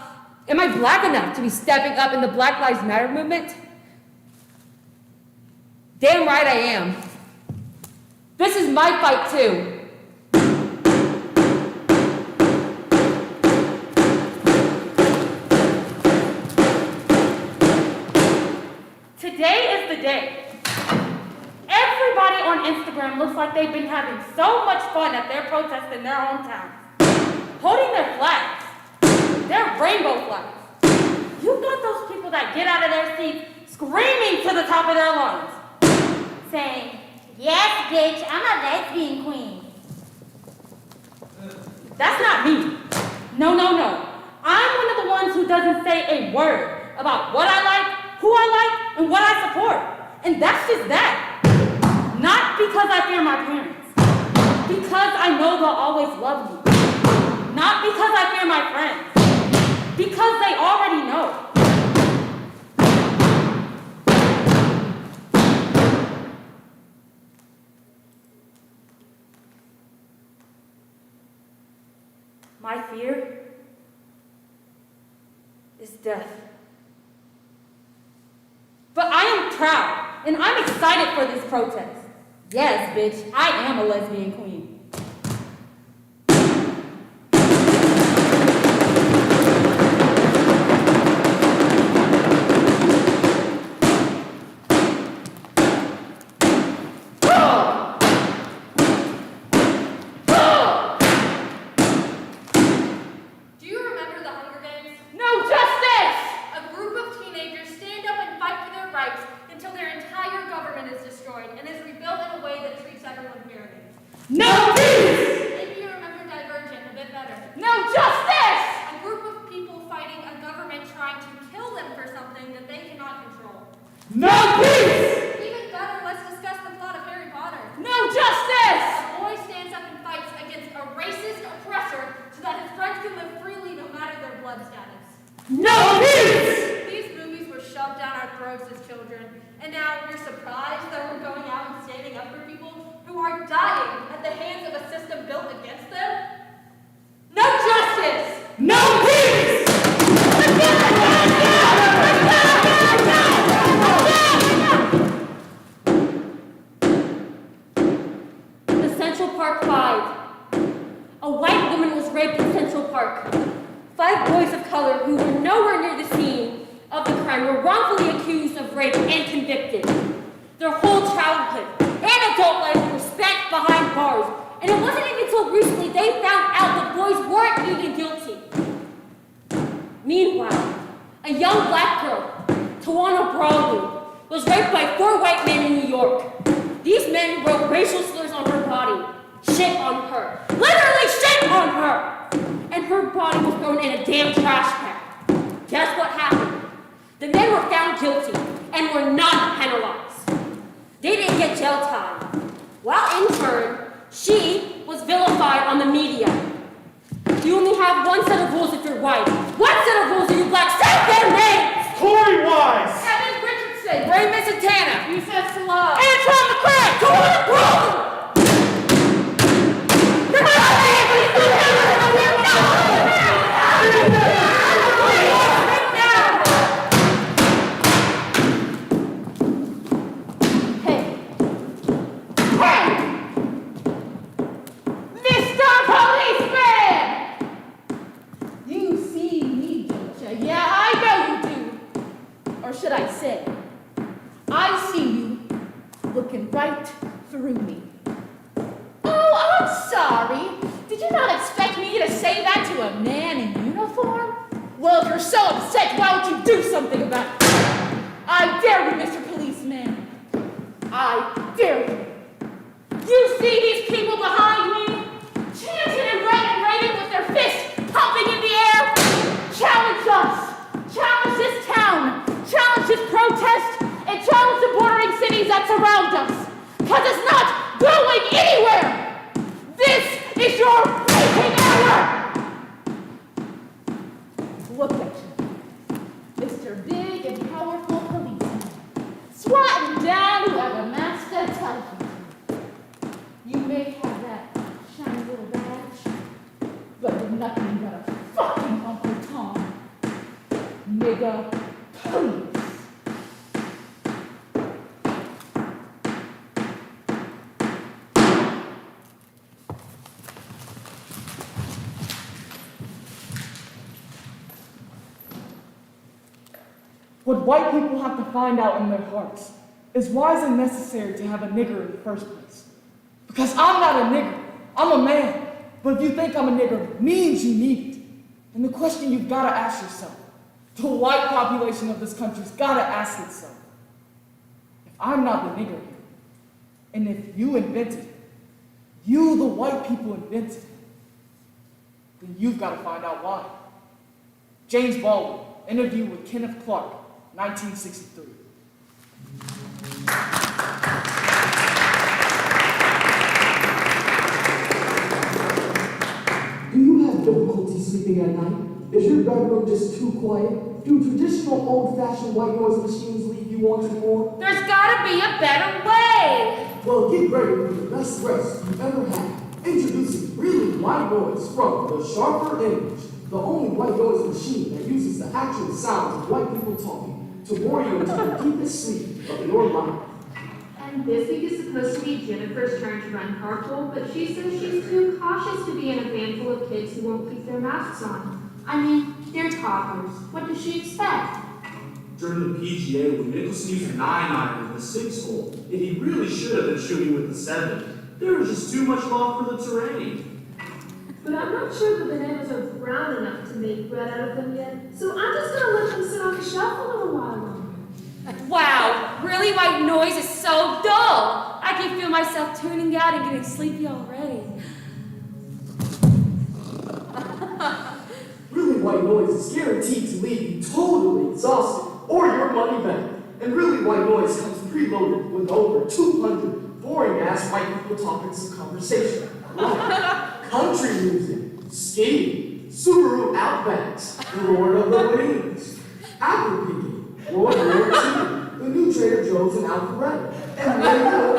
Am I black enough to be stepping up in the Black Lives Matter movement? Damn right I am. This is my fight too. Today is the day. Everybody on Instagram looks like they've been having so much fun at their protests in their hometowns. Holding their flags. Their rainbow flags. You've got those people that get out of their seats screaming to the top of their lungs. Saying, yes, bitch, I'm a lesbian queen. That's not me. No, no, no. I'm one of the ones who doesn't say a word about what I like, who I like, and what I support. And that's just that. Not because I fear my parents. Because I know they'll always love me. Not because I fear my friends. Because they already know. My fear is death. But I am proud, and I'm excited for this protest. Yes, bitch, I am a lesbian queen. Do you remember the Hunger Games? No justice! A group of teenagers stand up and fight for their rights until their entire government is destroyed and is rebuilt in a way that treats everyone fairly. No peace! Maybe you remember Divergent a bit better. No justice! A group of people fighting a government trying to kill them for something that they cannot control. No peace! Even better, let's discuss the plot of No peace! These movies were shoved down our throats as children, and now you're surprised that we're going out and standing up for people who are dying at the hands of a system built against them? No justice! No peace! The Central Park Five. A white woman was raped in Central Park. 5 boys of color who were nowhere near the scene of the crime were wrongfully accused of rape and convicted. Their whole childhood and adult life were spent behind bars, and it wasn't even until recently they found out the boys weren't even guilty. Meanwhile, a young black girl, Tawana Brawley, was raped by 4 white men in New York. These men wrote racial slurs on her body, shit on her, literally shit on her! And her body was thrown in a damn trash can. Guess what happened? The men were found guilty and were not penalized. They didn't get jail time. While in turn, she was vilified on the media. You only have one set of rules if you're white. One set of rules if you're black. Say their names! Corey Wise! Kevin Richardson. Raymond Santana. Yusef Salah. Antoine McCrae! Tawana Brawley! Should I say, I see you looking right through me. Oh, I'm sorry. Did you not expect me to say that to a man in uniform? Well, if you're so upset, why don't you do something about it? I dare you, Mr. Policeman. I dare you. You see these people behind me? Chanting and writing with their fists pumping in the air? Challenge us. Challenge this town. Challenge this protest and challenge the bordering cities that surround us. Because it's not going anywhere. This is your breaking hour. Look at you. Mr. Big and powerful policeman. Swatting down whoever master tells you. You may have that shiny little badge, but you're nothing but a fucking Uncle Tom. Nigga. Please. What white people have to find out in their hearts is why is it necessary to have a nigger in the first place? Because I'm not a nigger, I'm a man. But if you think I'm a nigger, it means you need it. And the question you've got to ask yourself, the white population of this country's got to ask itself, if I'm not the nigger here, and if you invented it, you, the white people, invented it, then you've got to find out why. James Baldwin, interview with Kenneth Clark, 1963. Do you have difficulty sleeping at night? Is your bedroom just too quiet? Do traditional old-fashioned white noise machines leave you wanting more? There's gotta be a better way. Well, get ready for the best rest you've ever had. Introducing Really White Noise from the Sharper Image, the only white noise machine that uses the actual sounds of white people talking to bore you into the deepest sleep of your life. And this week is supposed to be Jennifer's turn to run carpool, but she says she's too cautious to be in a van full of kids who won't keep their masks on. I mean, they're toddlers. What does she expect? During the PGA, when Nicholson used a 9-iron with a 6-hole, and he really should have been shooting with the 7. There was just too much loft for the terrain. But I'm not sure the bananas are brown enough to make bread out of them yet, so I'm just gonna let them sit on the shelf a little while longer. Wow, really white noise is so dull. I can feel myself tuning out and getting sleepy already. Really White Noise is guaranteed to leave you totally exhausted or your money back. And Really White Noise comes preloaded with over 200 boring-ass white people topics of conversation. Like country music, skiing, Subaru Outbacks, the Lord of the Rings, Apple Piggy, World War II, the new Trader Joe's in Alpharetta, and later.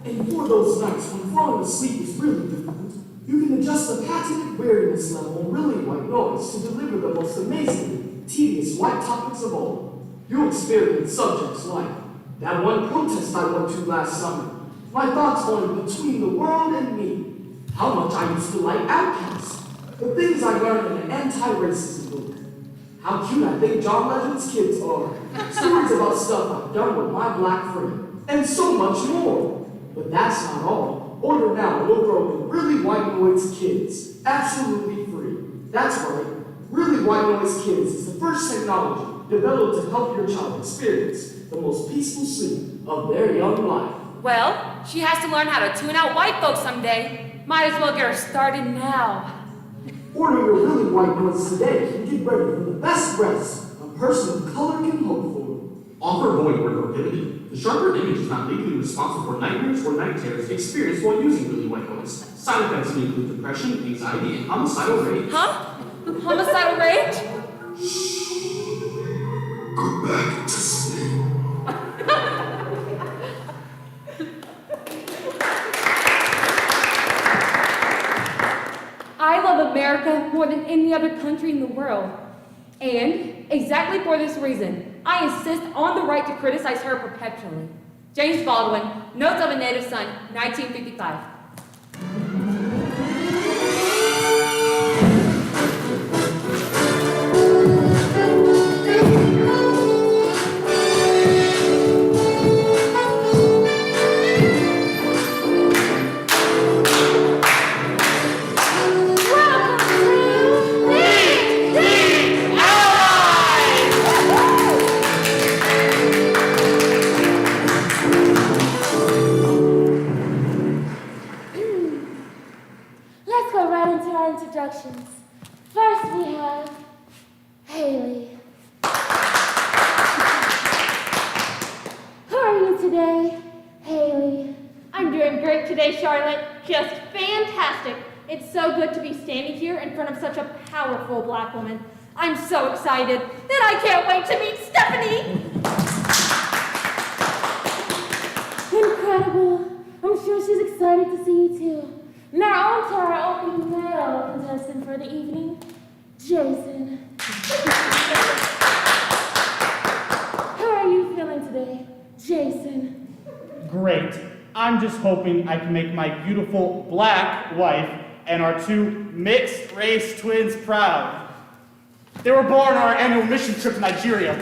And for those nights when falling asleep is really difficult, you can adjust the patented weariness level on really white noise to deliver the most amazingly tedious white topics of all. You'll experience subjects like that one protest I went to last summer, my thoughts on between the world and me, how much I used to like Outcasts, the things I learned in an anti-racism book, how cute I think John Legend's kids are, stories about stuff I've done with my black friend, and so much more. But that's not all. Order now and we'll grow in Really White Noise Kids, absolutely free. That's right, Really White Noise Kids is the first technology developed to help your child experience the most peaceful sleep of their young life. Well, she has to learn how to tune out white folks someday. Might as well get her started now. Order your Really White Noise today and get ready for the best rest a person of color can hope for. Offer void where prohibited. The sharper image is not legally responsible for nightmares or night terrors experienced while using really white noise. Side effects may include depression, anxiety, and homicidal rage. Huh? Homicidal rage? Go back to sleep. I love America more than any other country in the world. And exactly for this reason, I insist on the right to criticize her perpetually. James Baldwin, Notes of a Native Son, 1955. Introductions. First we have Haley. How are you today, Haley? I'm doing great today, Charlotte. Just fantastic. It's so good to be standing here in front of such a powerful black woman. I'm so excited that I can't wait to meet Stephanie. Incredible. I'm sure she's excited to see you too. Now on to our opening male contestant for the evening, Jason. How are you feeling today, Jason? Great. I'm just hoping I can make my beautiful black wife and our two mixed-race twins proud. They were born on our annual mission trip to Nigeria.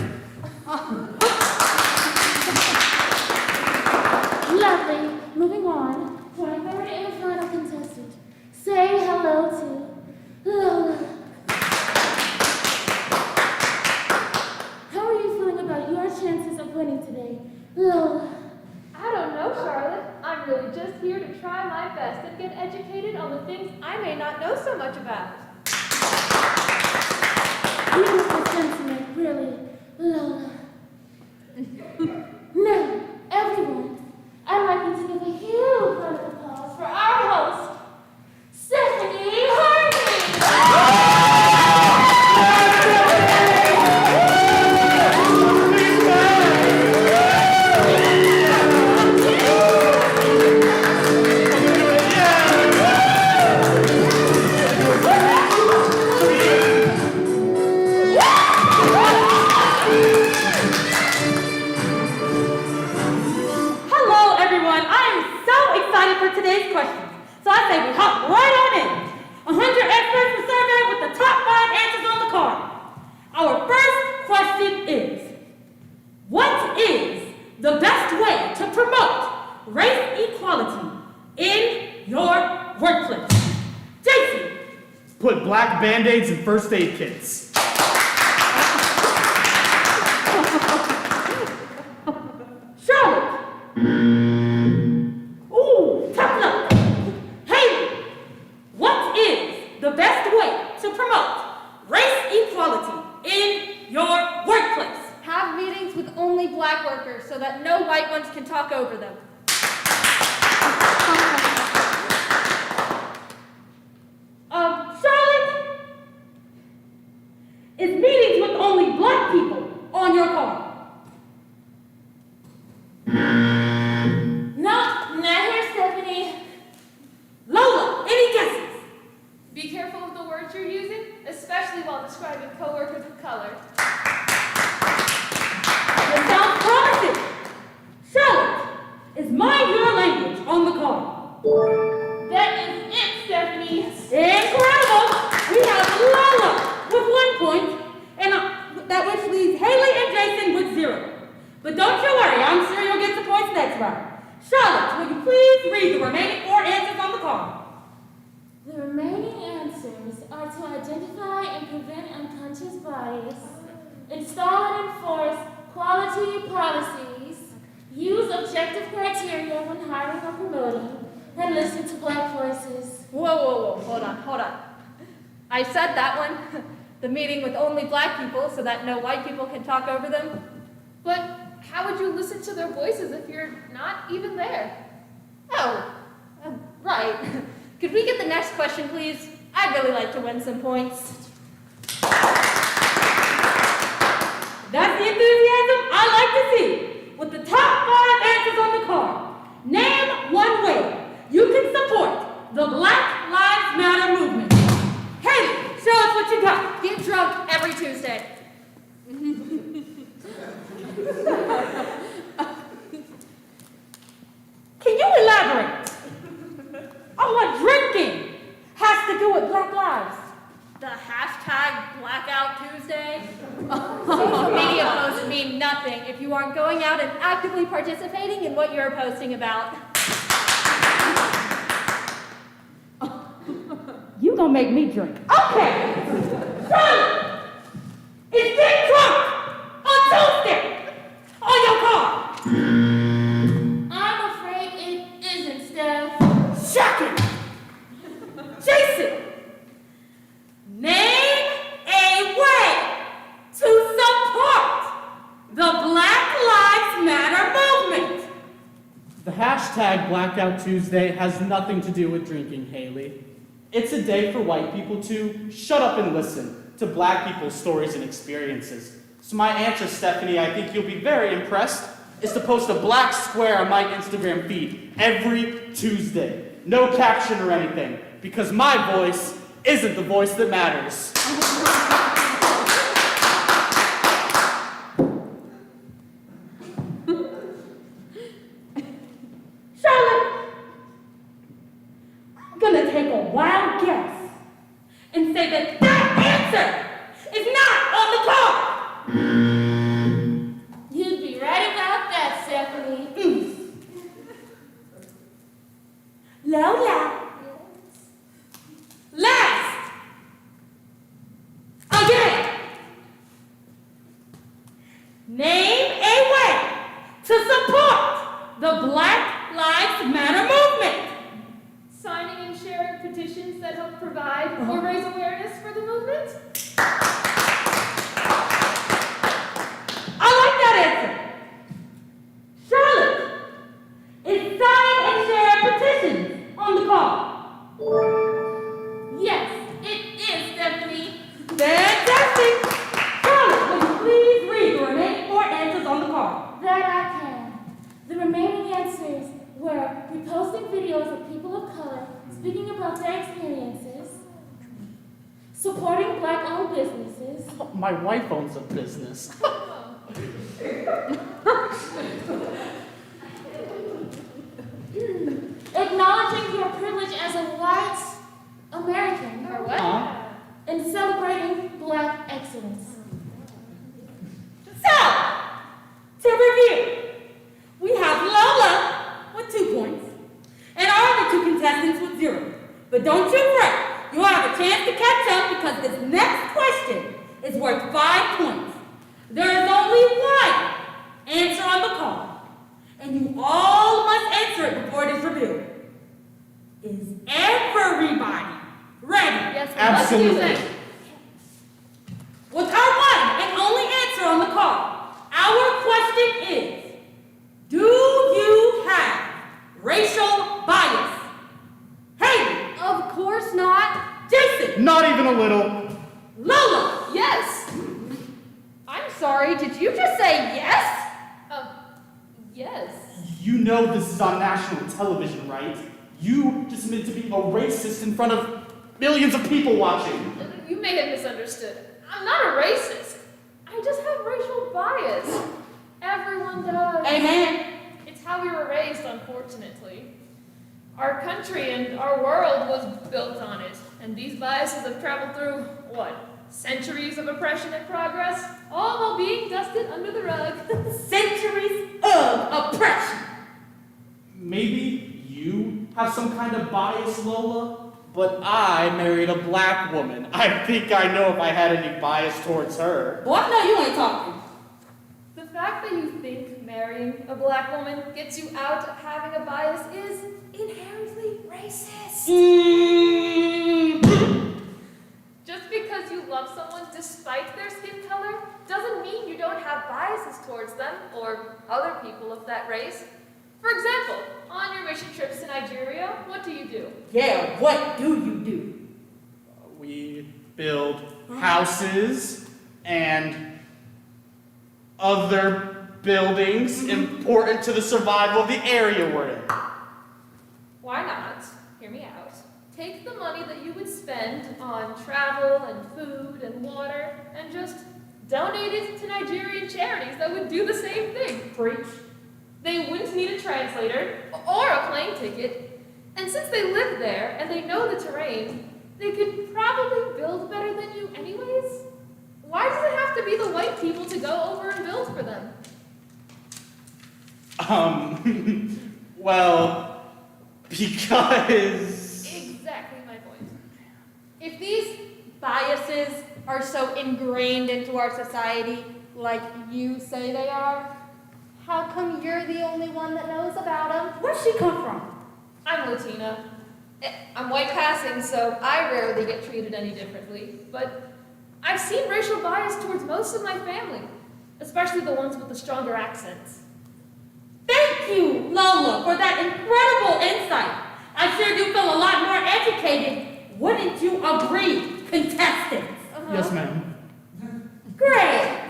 Lovely. Moving on to our third and final contestant. Say hello to Lola. How are you feeling about your chances of winning today, Lola? I don't know, Charlotte. I'm really just here to try my best and get educated on the things I may not know so much about. Beautiful sentiment, really, Lola. Now, everyone, I'd like you to give a huge round of applause for our host, Stephanie Harvey. For today's questions. So I say we hop right on in. 100 experts were surveyed with the top 5 answers on the card. Our first question is, what is the best way to promote race equality in your workplace? Jason. Put black Band-Aids in first aid kits. Charlotte. Tough luck. Haley, what is the best way to promote race equality in your workplace? Have meetings with only black workers so that no white ones can talk over them. Charlotte, is meetings with only black people on your car? No, not here, Stephanie. Lola, any guesses? Be careful of the words you're using, especially while describing coworkers of color. It sounds promising. Charlotte, is mind your language on the car? That is it, Stephanie. Incredible! We have Lola with 1 point, and that which leaves Haley and Jason with 0. But don't you worry, I'm sure you'll get the points next round. Charlotte, will you please read the remaining 4 answers on the card? The remaining answers are to identify and prevent unconscious bias, install and enforce quality policies, use objective criteria when hiring or promoting, and listen to black voices. Whoa, hold on. I said that one. The meeting with only black people so that no white people can talk over them. But how would you listen to their voices if you're not even there? Oh, right. Could we get the next question, please? I'd really like to win some points. That's the enthusiasm I like to see. With the top 5 answers on the card, name one way you can support the Black Lives Matter movement. Haley, show us what you got. Get drunk every Tuesday. Can you elaborate on what drinking has to do with Black lives? The hashtag Blackout Tuesday? Social media posts mean nothing if you aren't going out and actively participating in what you're posting about. You gonna make me drink. Okay. Charlotte, is getting drunk on Tuesday on your car? I'm afraid it isn't, Steph. Shocking. Jason, name a way to support the Black Lives Matter movement. The hashtag Blackout Tuesday has nothing to do with drinking, Haley. It's a day for white people to shut up and listen to black people's stories and experiences. So my answer, Stephanie, I think you'll be very impressed, is to post a black square on my Instagram feed every Tuesday. No caption or anything, because my voice isn't the voice that matters. Charlotte, I'm gonna take a wild guess and say that answer is not on the card. You'd be right about that, Stephanie. Lola. Last. Again. Name a way to support the Black Lives Matter movement. Signing and sharing petitions that help provide or raise awareness for the movement? I like that answer. Charlotte, is sign and share petitions on the card? Yes, it is, Stephanie. Fantastic. Charlotte, will you please read the remaining 4 answers on the card? That I can. The remaining answers were reposting videos of people of color speaking about their experiences, supporting black-owned businesses, My wife owns a business. acknowledging your privilege as a white American, Or what? and celebrating black excellence. So, to review, we have Lola with 2 points and our other 2 contestants with 0. But don't you fret, you'll have a chance to catch up because this next question is worth 5 points. There is only 1 answer on the card, and you all must answer it before it is revealed. Is everybody ready? Yes, Absolutely. With our 1 and only answer on the card, our question is, do you have racial bias? Haley. Of course not. Jason. Not even a little. Lola. Yes. say yes? Yes. You know this is on national television, right? You just admitted to being a racist in front of millions of people watching. You may have misunderstood. I'm not a racist. I just have racial bias. Everyone does. Amen. It's how we were raised, unfortunately. Our country and our world was built on it, and these biases have traveled through, what, centuries of oppression and progress, all while being dusted under the rug. Centuries of oppression. Maybe you have some kind of bias, Lola, but I married a black woman. I think I know if I had any bias towards her. Boy, I know you ain't talking. The fact that you think marrying a black woman gets you out of having a bias is inherently racist. Just because you love someone despite their skin color doesn't mean you don't have biases towards them or other people of that race. For example, on your mission trips to Nigeria, what do you do? Yeah, what do you do? We build houses and other buildings important to the survival of the area we're in. Why not, hear me out, take the money that you would spend on travel and food and water and just donate it to Nigerian charities that would do the same thing. Preach. They wouldn't need a translator or a plane ticket, and since they live there and they know the terrain, they could probably build better than you anyways. Why does it have to be the white people to go over and build for them? Well, because... Exactly my point. If these biases are so ingrained into our society, like you say they are, how come you're the only one that knows about them? Where'd she come from? I'm Latina. I'm white passing, so I rarely get treated any differently, but I've seen racial bias towards most of my family, especially the ones with the stronger accents. Thank you, Lola, for that incredible insight. I sure do feel a lot more educated. Wouldn't you agree, contestants? Yes, ma'am. Great.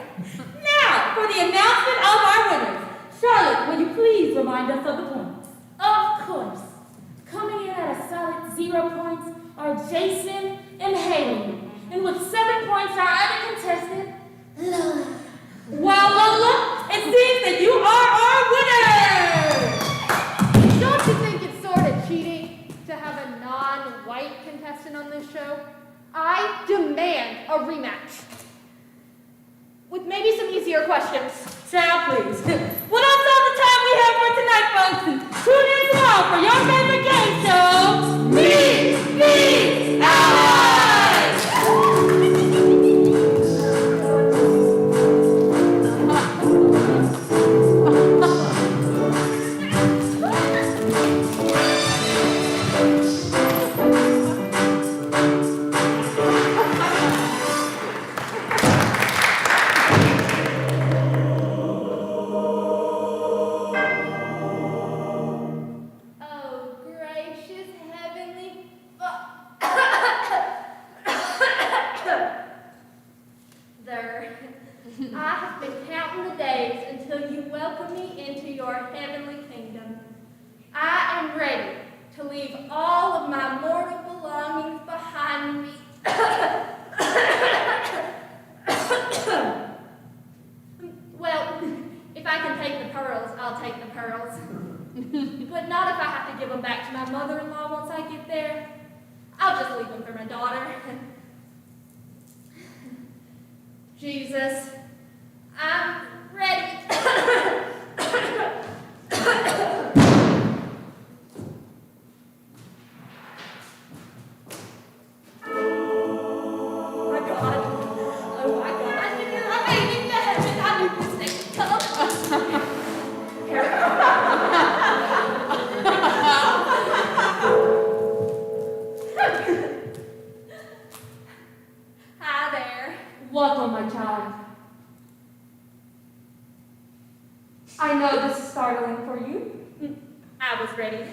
Now, for the announcement of our winners. Charlotte, will you please remind us of the points? Of course. Coming in at a solid 0 points are Jason and Haley. And with 7 points, our other contestant, Lola. Well, Lola, it seems that you are our winner! Don't you think it's sort of cheating to have a non-white contestant on this show? I demand a rematch. With maybe some easier questions. Child, please. Well, that's all the time we have for tonight, folks. And tune in tomorrow for your favorite game show, Meet the Allies! Oh, gracious heavenly There. I have been counting the days until you welcome me into your heavenly kingdom. I am ready to leave all of my mortal belongings behind me. Well, if I can take the pearls, I'll take the pearls. But not if I have to give them back to my mother-in-law once I get there. I'll just leave them for my daughter. Jesus, I'm ready. My God. Oh my God. I made it to heaven. I knew this thing would come. Hi there. Welcome, my child. I know this is startling for you. I was ready.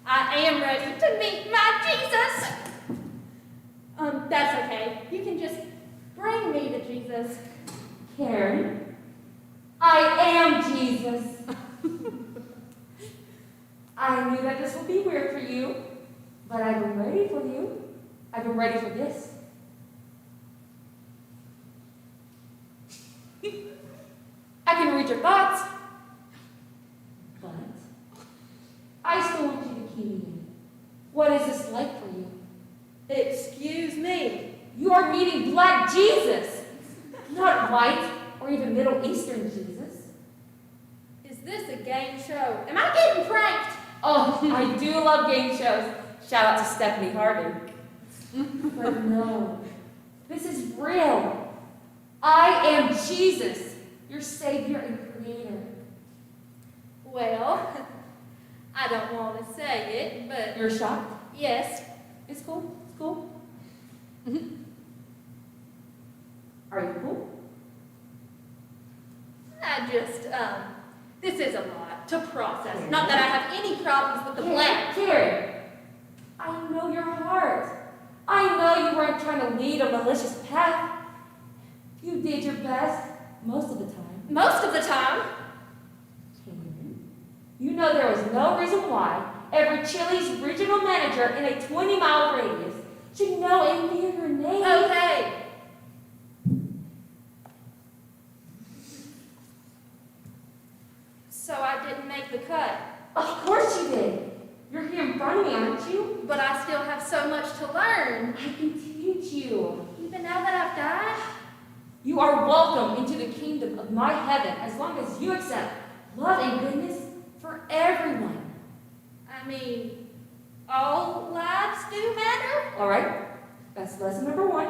I am ready to meet my Jesus. That's okay. You can just bring me to Jesus. Karen, I am Jesus. I knew that this would be weird for you, but I've been ready for you. I've been ready for this. I can read your thoughts, but I still want you to key me in. What is this like for you? Excuse me. You are meeting Black Jesus, not white or even Middle Eastern Jesus. Is this a game show? Am I getting pranked? Oh, I do love game shows. Shout out to Stephanie Harding. But no, this is real. I am Jesus, your Savior and Creator. Well, I don't want to say it, but... You're shocked? Yes. It's cool. It's cool. Are you cool? I just, this is a lot to process. Not that I have any problems with the black. Carrie, I know your heart. I know you weren't trying to lead a malicious path. You did your best most of the time. Most of the time? You know there was no reason why every Chili's regional manager in a 20-mile radius should know and fear your name. Okay. So I didn't make the cut. Of course you did. You're here in front of me, aren't you? But I still have so much to learn. I can teach you. Even now that I've died? You are welcome into the kingdom of my heaven as long as you accept love and goodness for everyone. I mean, all lives do matter? All right, that's lesson number 1.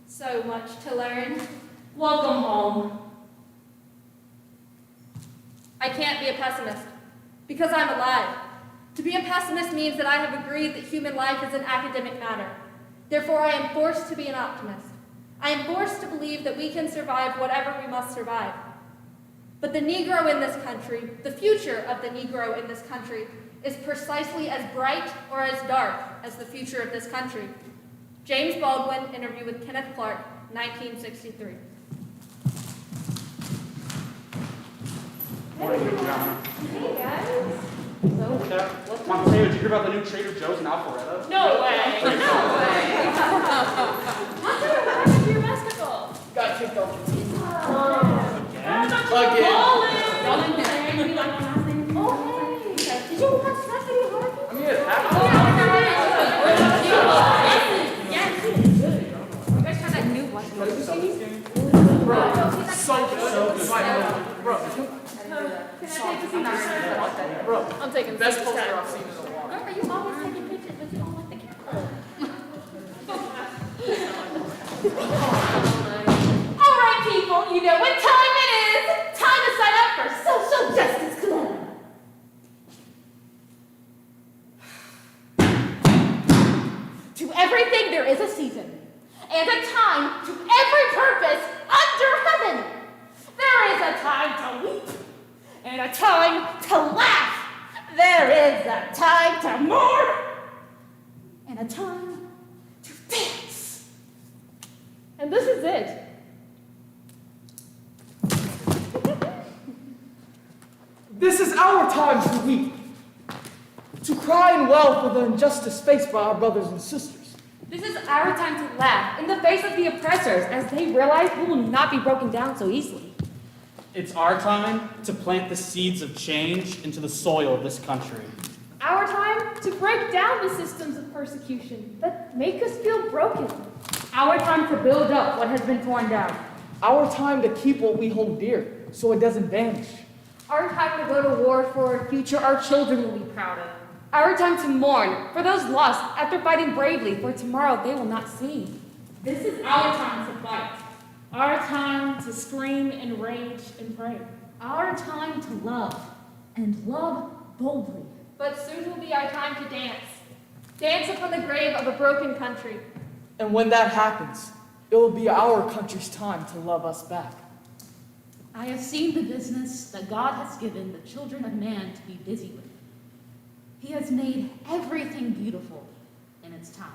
So much to learn. Welcome home. I can't be a pessimist because I'm alive. To be a pessimist means that I have agreed that human life is an academic matter. Therefore, I am forced to be an optimist. I am forced to believe that we can survive whatever we must survive. But the Negro in this country, the future of the Negro in this country, is precisely as bright or as dark as the future of this country. James Baldwin, interview with Kenneth Clark, 1963. Morning, John. Hey, guys. Mom, say, did you hear about the new Trader Joe's in Alpharetta? No way. No way. What happened to your basketball? Got kicked off the team. Did you watch Stephanie Harvey? I mean, it happened. Yes. You guys had that new one. Bro, so good. Bro, Can I take a seat? bro, I'm taking best pictures. poster I've seen in a while. Remember, you always taking pictures, but you don't like the camera. All right, people, you know what time it is. Time to sign up for Social Justice Club. To everything there is a season, and a time to every purpose under heaven. There is a time to weep, and a time to laugh. There is a time to mourn, and a time to dance. And this is it. This is our time to weep, to cry and wail for the injustice faced by our brothers and sisters. This is our time to laugh in the face of the oppressors as they realize we will not be broken down so easily. It's our time to plant the seeds of change into the soil of this country. Our time to break down the systems of persecution that make us feel broken. Our time to build up what has been torn down. Our time to keep what we hold dear so it doesn't vanish. Our time to go to war for a future our children will be proud of. Our time to mourn for those lost after fighting bravely for tomorrow they will not see. This is our time to fight. Our time to scream and rage and pray. Our time to love, and love boldly. But soon will be our time to dance. Dance upon the grave of a broken country. And when that happens, it will be our country's time to love us back. I have seen the business that God has given the children of man to be busy with. He has made everything beautiful in its time.